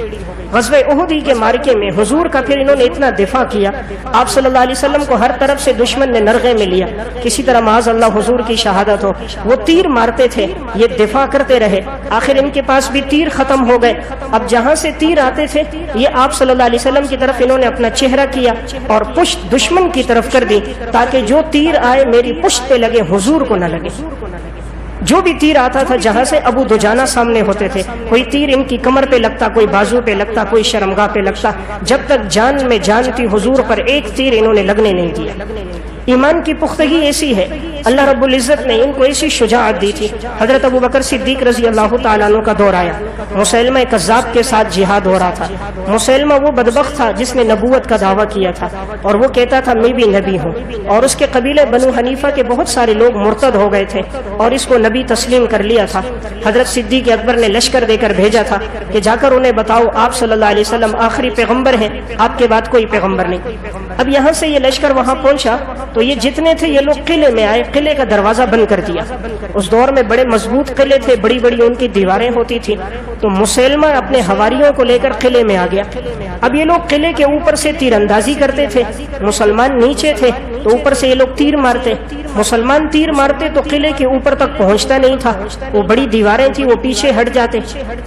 غزوہ احد کے مارکے میں حضور کا پھر انہوں نے اتنا دفاع کیا، آپ صلی اللہ علیہ وسلم کو ہر طرف سے دشمن نے نرغے میں لیا، کسی طرح معاذ اللہ حضور کی شہادت ہو۔ وہ تیر مارتے تھے، یہ دفاع کرتے رہے، آخر ان کے پاس بھی تیر ختم ہو گئے۔ اب جہاں سے تیر آتے تھے یہ آپ صلی اللہ علیہ وسلم کی طرف انہوں نے اپنا چہرہ کیا اور پشت دشمن کی طرف کر دی، تاکہ جو تیر آئے میری پشت پہ لگے، حضور کو نہ لگے۔ جو بھی تیر آتا تھا جہاں سے ابو دجانہ سامنے ہوتے تھے، کوئی تیر ان کی کمر پہ لگتا، کوئی بازو پہ لگتا، کوئی شرمگاہ پہ لگتا، جب تک جان میں جان تھی حضور پر ایک تیر انہوں نے لگنے نہیں دیا۔ ایمان کی پختگی ایسی ہے، اللہ رب العزت نے ان کو ایسی شجاعت دی تھی۔ حضرت ابو بکر صدیق رضی اللہ تعالیٰ عنہ کا دور آیا، مسیلمہ کذاب کے ساتھ جہاد ہو رہا تھا۔ مسیلمہ وہ بدبخت تھا جس نے نبوت کا دعویٰ کیا تھا اور وہ کہتا تھا میں بھی نبی ہوں، اور اس کے قبیلے بنو حنیفہ کے بہت سارے لوگ مرتد ہو گئے تھے اور اس کو نبی تسلیم کر لیا تھا۔ حضرت صدیق اکبر نے لشکر دے کر بھیجا تھا کہ جا کر انہیں بتاؤ آپ صلی اللہ علیہ وسلم آخری پیغمبر ہیں، آپ کے بعد کوئی پیغمبر نہیں۔ اب یہاں سے یہ لشکر وہاں پہنچا تو یہ جتنے تھے یہ لوگ قلعے میں آئے، قلعے کا دروازہ بند کر دیا۔ اس دور میں بڑے مضبوط قلعے تھے، بڑی بڑی ان کی دیواریں ہوتی تھی، تو مسیلمہ اپنے حواریوں کو لے کر قلعے میں آ گیا۔ اب یہ لوگ قلعے کے اوپر سے تیر اندازی کرتے تھے، مسلمان نیچے تھے تو اوپر سے یہ لوگ تیر مارتے، مسلمان تیر مارتے تو قلعے کے اوپر تک پہنچتا نہیں تھا، وہ بڑی دیواریں تھی، وہ پیچھے ہٹ جاتے۔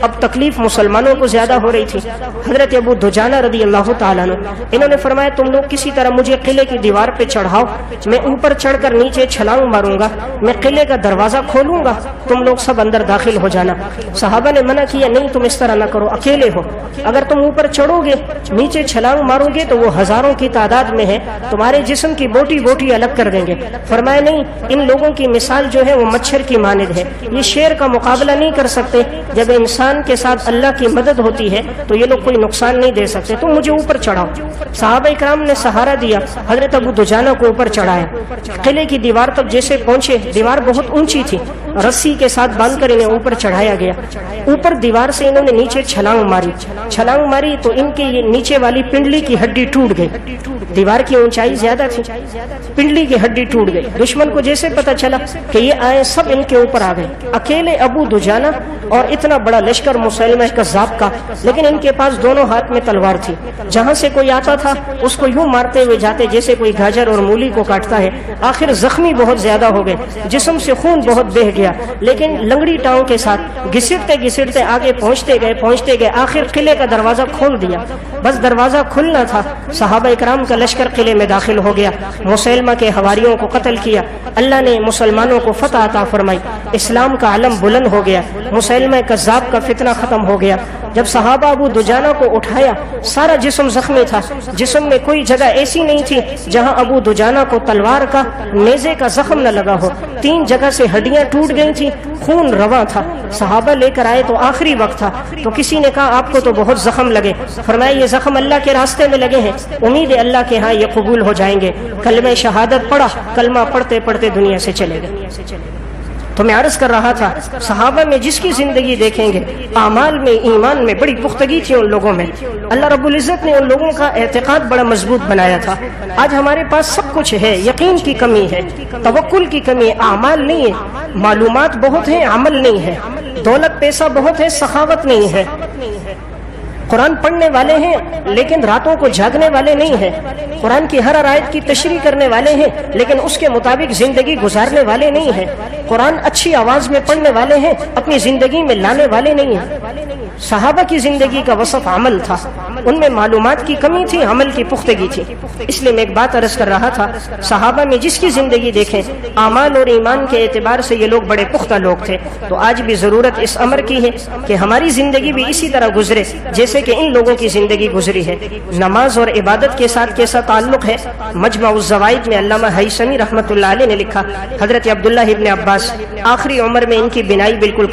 اب تکلیف مسلمانوں کو زیادہ ہو رہی تھی۔ حضرت ابو دجانہ رضی اللہ تعالیٰ عنہ انہوں نے فرمایا تم لوگ کسی طرح مجھے قلعے کی دیوار پہ چڑھاؤ، میں اوپر چڑھ کر نیچے چھلانگ ماروں گا، میں قلعے کا دروازہ کھولوں گا، تم لوگ سب اندر داخل ہو جانا۔ صحابہ نے منع کیا نہیں تم اس طرح نہ کرو، اکیلے ہو، اگر تم اوپر چڑھو گے نیچے چھلانگ مارو گے تو وہ ہزاروں کی تعداد میں ہے، تمہارے جسم کی بوٹی بوٹی الگ کر دیں گے۔ فرمایا نہیں، ان لوگوں کی مثال جو ہے وہ مچھر کی مانند ہے، یہ شیر کا مقابلہ نہیں کر سکتے، جب انسان کے ساتھ اللہ کی مدد ہوتی ہے تو یہ لوگ کوئی نقصان نہیں دے سکتے، تم مجھے اوپر چڑھاؤ۔ صحابہ اکرام نے سہارا دیا، حضرت ابو دجانہ کو اوپر چڑھایا۔ قلعے کی دیوار تک جیسے پہنچے، دیوار بہت اونچی تھی، رسی کے ساتھ باندھ کر انہیں اوپر چڑھایا گیا۔ اوپر دیوار سے انہوں نے نیچے چھلانگ ماری، چھلانگ ماری تو ان کے یہ نیچے والی پنڈلی کی ہڈی ٹوٹ گئی، دیوار کی اونچائی زیادہ تھی، پنڈلی کی ہڈی ٹوٹ گئی۔ دشمن کو جیسے پتا چلا کہ یہ آئے، سب ان کے اوپر آ گئے، اکیلے ابو دجانہ اور اتنا بڑا لشکر مسیلمہ کذاب کا، لیکن ان کے پاس دونوں ہاتھ میں تلوار تھی، جہاں سے کوئی آتا تھا اس کو یوں مارتے ہوئے جاتے جیسے کوئی گاجر اور مولی کو کاٹتا ہے۔ آخر زخمی بہت زیادہ ہو گئے، جسم سے خون بہت بہہ گیا، لیکن لنگڑی ٹانگ کے ساتھ گھسٹتے گھسٹتے آگے پہنچتے گئے آخر قلعے کا دروازہ کھول دیا۔ بس دروازہ کھلنا تھا، صحابہ اکرام کا لشکر قلعے میں داخل ہو گیا، مسلمہ کے حواریوں کو قتل کیا، اللہ نے مسلمانوں کو فتح عطا فرمائی، اسلام کا علم بلند ہو گیا، مسلمہ کذاب کا فتنہ ختم ہو گیا۔ جب صحابہ ابو دجانہ کو اٹھایا، سارا جسم زخمی تھا، جسم میں کوئی جگہ ایسی نہیں تھی جہاں ابو دجانہ کو تلوار کا نیزے کا زخم نہ لگا ہو، 3 جگہ سے ہڈیاں ٹوٹ گئی تھی، خون رواں تھا۔ صحابہ لے کر آئے تو آخری وقت تھا، تو کسی نے کہا آپ کو تو بہت زخم لگے، فرمایا یہ زخم اللہ کے راستے میں لگے ہیں، امید ہے اللہ کے ہاں یہ قبول ہو جائیں گے۔ کلمہ شہادت پڑھا، کلمہ پڑھتے پڑھتے دنیا سے چلے گئے۔ تو میں عرض کر رہا تھا، صحابہ میں جس کی زندگی دیکھیں گے، اعمال میں ایمان میں بڑی پختگی تھی ان لوگوں میں، اللہ رب العزت نے ان لوگوں کا اعتقاد بڑا مضبوط بنایا تھا۔ آج ہمارے پاس سب کچھ ہے، یقین کی کمی ہے، توکل کی کمی ہے، اعمال نہیں ہے، معلومات بہت ہیں، عمل نہیں ہے، دولت پیسہ بہت ہے، سخاوت نہیں ہے، قرآن پڑھنے والے ہیں لیکن راتوں کو جاگنے والے نہیں ہیں، قرآن کی ہر آیت کی تشریح کرنے والے ہیں لیکن اس کے مطابق زندگی گزارنے والے نہیں ہیں، قرآن اچھی آواز میں پڑھنے والے ہیں، اپنی زندگی میں لانے والے نہیں ہیں۔ صحابہ کی زندگی کا وصف عمل تھا، ان میں معلومات کی کمی تھی، عمل کی پختگی تھی۔ اس لیے میں ایک بات عرض کر رہا تھا، صحابہ میں جس کی زندگی دیکھیں، اعمال اور ایمان کے اعتبار سے یہ لوگ بڑے پختہ لوگ تھے۔ تو آج بھی ضرورت اس امر کی ہے کہ ہماری زندگی بھی اسی طرح گزرے جیسے کہ ان لوگوں کی زندگی گزری ہے۔ نماز اور عبادت کے ساتھ کیسا تعلق ہے؟ مجمع الزوائد میں علامہ حیثمی رحمۃ اللہ علیہ نے لکھا، حضرت عبداللہ ابن عباس آخری عمر میں ان کی بینائی بالکل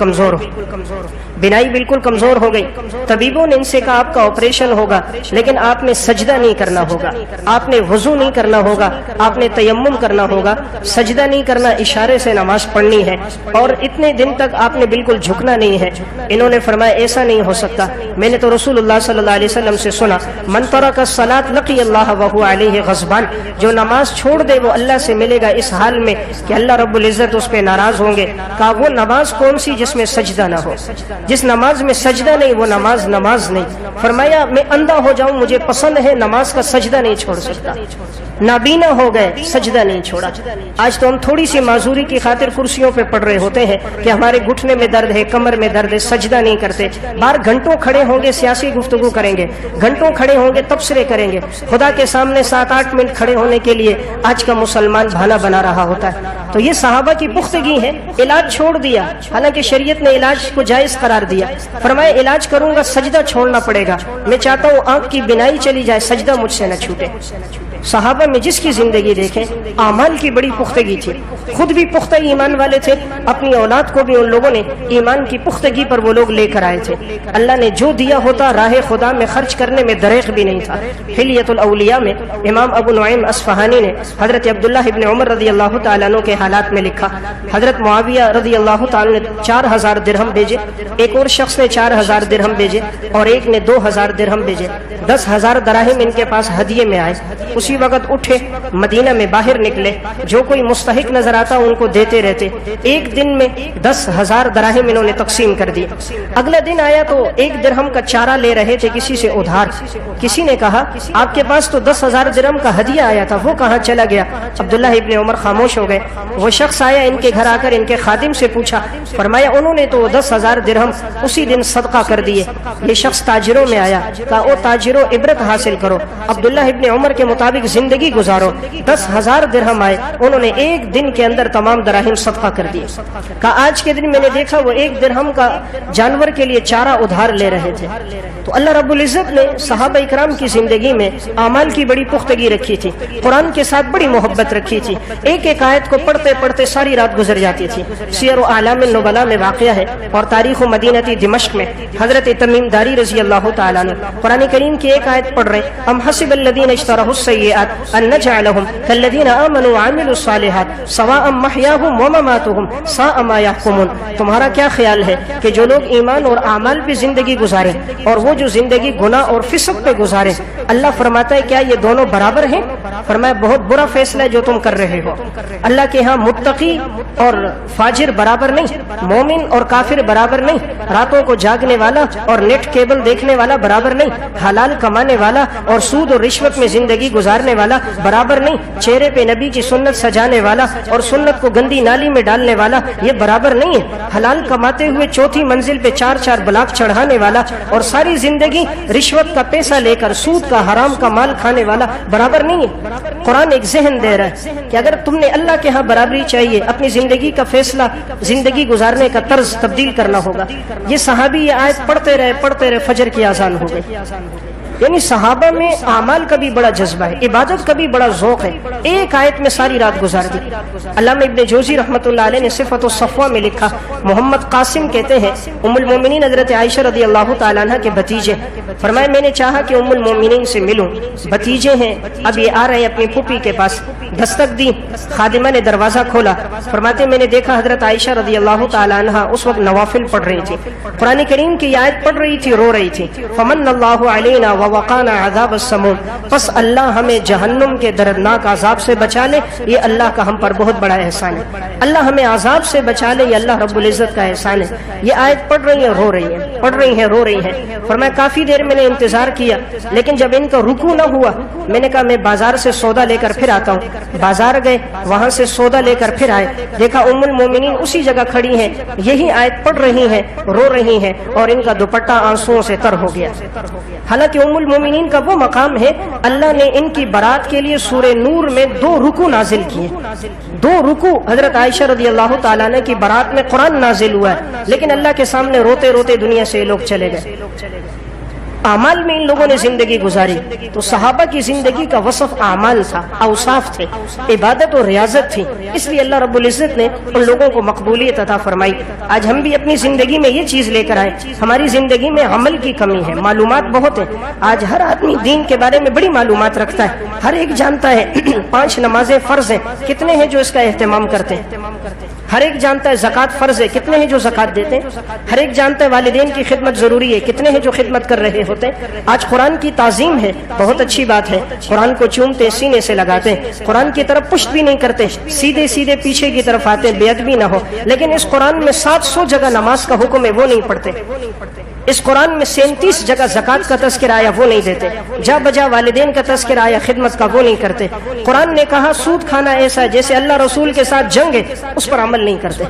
کمزور ہو گئی، طبیبوں نے ان سے کہا آپ کا آپریشن ہوگا لیکن آپ نے سجدہ نہیں کرنا ہوگا، آپ نے وضو نہیں کرنا ہوگا، آپ نے تیمم کرنا ہوگا، سجدہ نہیں کرنا، اشارے سے نماز پڑھنی ہے، اور اتنے دن تک آپ نے بالکل جھکنا نہیں ہے۔ انہوں نے فرمایا ایسا نہیں ہو سکتا، میں نے تو رسول اللہ صلی اللہ علیہ وسلم سے سنا، من ترک الصلاۃ لقی اللہ وهو علیہ غضبان، جو نماز چھوڑ دے وہ اللہ سے ملے گا اس حال میں کہ اللہ رب العزت اس پہ ناراض ہوں گے۔ کہا وہ نماز کون سی جس میں سجدہ نہ ہو؟ جس نماز میں سجدہ نہیں وہ نماز نہیں۔ فرمایا میں اندھا ہو جاؤں مجھے پسند ہے، نماز کا سجدہ نہیں چھوڑ سکتا۔ نابینا ہو گئے، سجدہ نہیں چھوڑا۔ آج تو ہم تھوڑی سی معذوری کی خاطر کرسیوں پہ پڑھ رہے ہوتے ہیں کہ ہمارے گھٹنے میں درد ہے، کمر میں درد ہے، سجدہ نہیں کرتے۔ باہر گھنٹوں کھڑے ہوں گے، سیاسی گفتگو کریں گے، گھنٹوں کھڑے ہوں گے، تبصرے کریں گے، خدا کے سامنے 7-8 منٹ کھڑے ہونے کے لیے آج کا مسلمان بہانہ بنا رہا ہوتا ہے۔ تو یہ صحابہ کی پختگی ہے، علاج چھوڑ دیا، حالانکہ شریعت نے علاج کو جائز قرار دیا، فرمایا علاج کروں گا سجدہ چھوڑنا پڑے گا، میں چاہتا ہوں آنکھ کی بینائی چلی جائے، سجدہ مجھ سے نہ چھوٹے۔ صحابہ میں جس کی زندگی دیکھیں، اعمال کی بڑی پختگی تھی، خود بھی پختہ ایمان والے تھے، اپنی اولاد کو بھی ان لوگوں نے ایمان کی پختگی پر وہ لوگ لے کر آئے تھے۔ اللہ نے جو دیا ہوتا راہ خدا میں خرچ کرنے میں دریغ بھی نہیں تھا۔ حلیۃ الاولیاء میں امام ابو نعیم اصفہانی نے حضرت عبداللہ ابن عمر رضی اللہ تعالیٰ عنہ کے حالات میں لکھا، حضرت معاویہ رضی اللہ تعالیٰ نے 4000 درہم بھیجے، ایک اور شخص نے 4000 درہم بھیجے، اور ایک نے 2000 درہم بھیجے، 10,000 دراہم ان کے پاس ہدیے میں آئے۔ اسی وقت اٹھے، مدینہ میں باہر نکلے، جو کوئی مستحق نظر آتا ان کو دیتے رہتے۔ ایک دن میں 10,000 دراہم انہوں نے تقسیم کر دیے۔ اگلا دن آیا تو 1 درہم کا چارہ لے رہے تھے کسی سے ادھار۔ کسی نے کہا آپ کے پاس تو 10,000 درہم کا ہدیہ آیا تھا، وہ کہاں چلا گیا؟ عبداللہ ابن عمر خاموش ہو گئے۔ وہ شخص آیا، ان کے گھر آ کر ان کے خادم سے پوچھا، فرمایا انہوں نے تو 10,000 درہم اسی دن صدقہ کر دیے۔ یہ شخص تاجروں میں آیا، کہا او تاجروں عبرت حاصل کرو، عبداللہ ابن عمر کے مطابق زندگی گزارو۔ 10,000 درہم آئے، انہوں نے ایک دن کے اندر تمام دراہم صدقہ کر دیے۔ کہا آج کے دن میں نے دیکھا وہ 1 درہم کا جانور کے لیے چارہ ادھار لے رہے تھے۔ تو اللہ رب العزت نے صحابہ اکرام کی زندگی میں اعمال کی بڑی پختگی رکھی تھی، قرآن کے ساتھ بڑی محبت رکھی تھی، ایک ایک آیت کو پڑھتے پڑھتے ساری رات گزر جاتی تھی۔ سیر و اعلام النبلاء میں واقعہ ہے، اور تاریخ و مدینہ دمشق میں حضرت تمیم داری رضی اللہ تعالیٰ عنہ قرآن کریم کی ایک آیت پڑھ رہے، ام حسب الذین اجترحوا السیئات ان نجعلهم كالذین آمنوا وعملوا الصالحات سواء محیاهم ومماتهم ساء ما يحکمون۔ تمہارا کیا خیال ہے کہ جو لوگ ایمان اور اعمال پہ زندگی گزارے اور وہ جو زندگی گناہ اور فسق پہ گزارے، اللہ فرماتا ہے کیا یہ دونوں برابر ہیں؟ فرمایا بہت برا فیصلہ ہے جو تم کر رہے ہو. اللہ کے ہاں متقی اور فاجر برابر نہیں، مومن اور کافر برابر نہیں، راتوں کو جاگنے والا اور نیٹ کیبل دیکھنے والا برابر نہیں، حلال کمانے والا اور سود اور رشوت میں زندگی گزارنے والا برابر نہیں، چہرے پہ نبی کی سنت سجانے والا اور سنت کو گندی نالی میں ڈالنے والا یہ برابر نہیں ہے، حلال کماتے ہوئے چوتھی منزل پہ 4 بلاک چڑھانے والا اور ساری زندگی رشوت کا پیسہ لے کر سود کا حرام کا مال کھانے والا برابر نہیں ہے. قرآن ایک ذہن دے رہا ہے کہ اگر تم نے اللہ کے ہاں برابری چاہیے، اپنی زندگی کا فیصلہ زندگی گزارنے کا طرز تبدیل کرنا ہوگا. یہ صحابی یہ آیت پڑھتے رہے فجر کی اذان ہو گئی. یعنی صحابہ میں اعمال کا بھی بڑا جذبہ ہے، عبادت کا بھی بڑا ذوق ہے. ایک آیت میں ساری رات گزار دی. علامہ ابن جوزی رحمۃ اللہ علیہ نے صفت الصفوہ میں لکھا، محمد قاسم کہتے ہیں ام المومنین حضرت عائشہ رضی اللہ تعالیٰ عنہ کے بھتیجے، فرمایا میں نے چاہا کہ ام المومنین سے ملوں، بھتیجے ہیں، اب یہ آ رہے ہیں اپنی پھوپھی کے پاس. دستک دی، خادمہ نے دروازہ کھولا. فرماتے میں نے دیکھا حضرت عائشہ رضی اللہ تعالیٰ عنہ اس وقت نوافل پڑھ رہی تھی، قرآن کریم کی آیت پڑھ رہی تھی، رو رہی تھی. فمن اللہ علینا ووقانا عذاب السموم، پس اللہ ہمیں جہنم کے دردناک عذاب سے بچا لے، یہ اللہ کا ہم پر بہت بڑا احسان ہے. اللہ ہمیں عذاب سے بچا لے، یہ اللہ رب العزت کا احسان ہے. یہ آیت پڑھ رہی ہیں رو رہی ہیں، پڑھ رہی ہیں رو رہی ہیں. فرمایا کافی دیر میں نے انتظار کیا، لیکن جب ان کا رکوع نہ ہوا میں نے کہا میں بازار سے سودا لے کر پھر آتا ہوں. بازار گئے، وہاں سے سودا لے کر پھر آئے، دیکھا ام المومنین اسی جگہ کھڑی ہیں، یہی آیت پڑھ رہی ہیں، رو رہی ہیں اور ان کا دوپٹہ آنسوؤں سے تر ہو گیا. حالانکہ ام المومنین کا وہ مقام ہے، اللہ نے ان کی برات کے لیے سورہ نور میں 2 رکوع نازل کیے. 2 رکوع حضرت عائشہ رضی اللہ تعالیٰ عنہ کی برات میں قرآن نازل ہوا ہے، لیکن اللہ کے سامنے روتے روتے دنیا سے لوگ چلے گئے. اعمال میں ان لوگوں نے زندگی گزاری. تو صحابہ کی زندگی کا وصف اعمال تھا، اوصاف تھے، عبادت اور ریاضت تھی. اس لیے اللہ رب العزت نے ان لوگوں کو مقبولیت عطا فرمائی. آج ہم بھی اپنی زندگی میں یہ چیز لے کر آئے. ہماری زندگی میں عمل کی کمی ہے، معلومات بہت ہیں. آج ہر آدمی دین کے بارے میں بڑی معلومات رکھتا ہے، ہر ایک جانتا ہے 5 نمازیں فرض ہیں، کتنے ہیں جو اس کا اہتمام کرتے ہیں. ہر ایک جانتا ہے زکوٰۃ فرض ہے، کتنے ہیں جو زکوٰۃ دیتے ہیں. ہر ایک جانتا ہے والدین کی خدمت ضروری ہے، کتنے ہیں جو خدمت کر رہے ہوتے ہیں. آج قرآن کی تعظیم ہے، بہت اچھی بات ہے، قرآن کو چومتے سینے سے لگاتے ہیں، قرآن کی طرف پشت بھی نہیں کرتے، سیدھے سیدھے پیچھے کی طرف آتے ہیں، بے ادبی نہ ہو. لیکن اس قرآن میں 700 جگہ نماز کا حکم ہے، وہ نہیں پڑھتے. اس قرآن میں 37 جگہ زکوٰۃ کا تذکرہ آیا، وہ نہیں دیتے. جا بجا والدین کا تذکرہ آیا، خدمت کا وہ نہیں کرتے. قرآن نے کہا سود کھانا ایسا ہے جیسے اللہ رسول کے ساتھ جنگ ہے، اس پر عمل نہیں کرتے.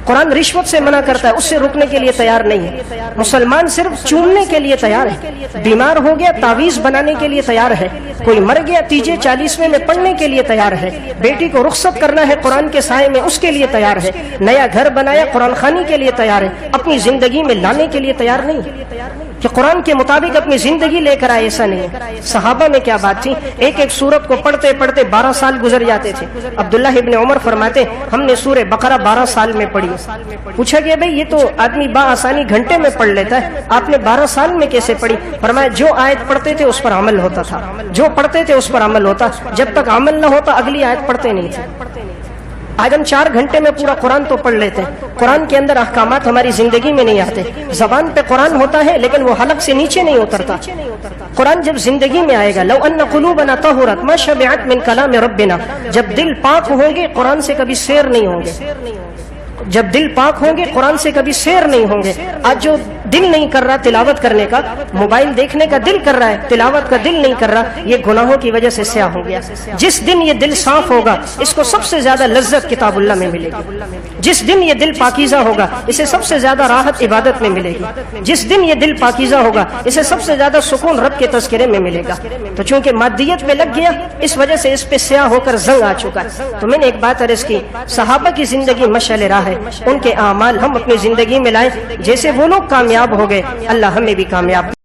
قرآن رشوت سے منع کرتا ہے، اس سے رکنے کے لیے تیار نہیں ہے. مسلمان صرف چومنے کے لیے تیار ہے، بیمار ہو گیا تعویذ بنانے کے لیے تیار ہے، کوئی مر گیا تیجے 40ویں میں پڑھنے کے لیے تیار ہے، بیٹی کو رخصت کرنا ہے قرآن کے سائے میں اس کے لیے تیار ہے، نیا گھر بنایا قرآن خوانی کے لیے تیار ہے، اپنی زندگی میں لانے کے لیے تیار نہیں کہ قرآن کے مطابق اپنی زندگی لے کر آئے. ایسا نہیں ہے. صحابہ میں کیا بات تھی، ایک ایک سورت کو پڑھتے پڑھتے 12 سال گزر جاتے تھے. عبداللہ ابن عمر فرماتے ہم نے سورہ بقرہ 12 سال میں پڑھی. پوچھا گیا بھئی یہ تو آدمی بآسانی گھنٹے میں پڑھ لیتا ہے، آپ نے 12 سال میں کیسے پڑھی؟ فرمایا جو آیت پڑھتے تھے اس پر عمل ہوتا تھا، جو پڑھتے تھے اس پر عمل ہوتا، جب تک عمل نہ ہوتا اگلی آیت پڑھتے نہیں تھے. آج ہم 4 گھنٹے میں پورا قرآن تو پڑھ لیتے ہیں، قرآن کے اندر احکامات ہماری زندگی میں نہیں آتے. زبان پہ قرآن ہوتا ہے لیکن وہ حلق سے نیچے نہیں اترتا. قرآن جب زندگی میں آئے گا، لو ان قلوبنا طہرت ما شبعت من کلام ربنا، جب دل پاک ہوں گے قرآن سے کبھی سیر نہیں ہوں گے. جب دل پاک ہوں گے قرآن سے کبھی سیر نہیں ہوں گے. آج جو دل نہیں کر رہا تلاوت کرنے کا، موبائل دیکھنے کا دل کر رہا ہے، تلاوت کا دل نہیں کر رہا، یہ گناہوں کی وجہ سے سیاہ ہو گیا. جس دن یہ دل صاف ہوگا اس کو سب سے زیادہ لذت کتاب اللہ میں ملے گی. جس دن یہ دل پاکیزہ ہوگا اسے سب سے زیادہ راحت عبادت میں ملے گی. جس دن یہ دل پاکیزہ ہوگا اسے سب سے زیادہ سکون رب کے تذکرے میں ملے گا. تو چونکہ مادیت میں لگ گیا اس وجہ سے اس پہ سیاہ ہو کر زنگ آ چکا. تو میں نے ایک بات عرض کی، صحابہ کی زندگی مشعل راہ ہے، ان کے اعمال ہم اپنی زندگی میں لائیں. جیسے وہ لوگ کامیاب ہو گئے اللہ ہمیں بھی کامیاب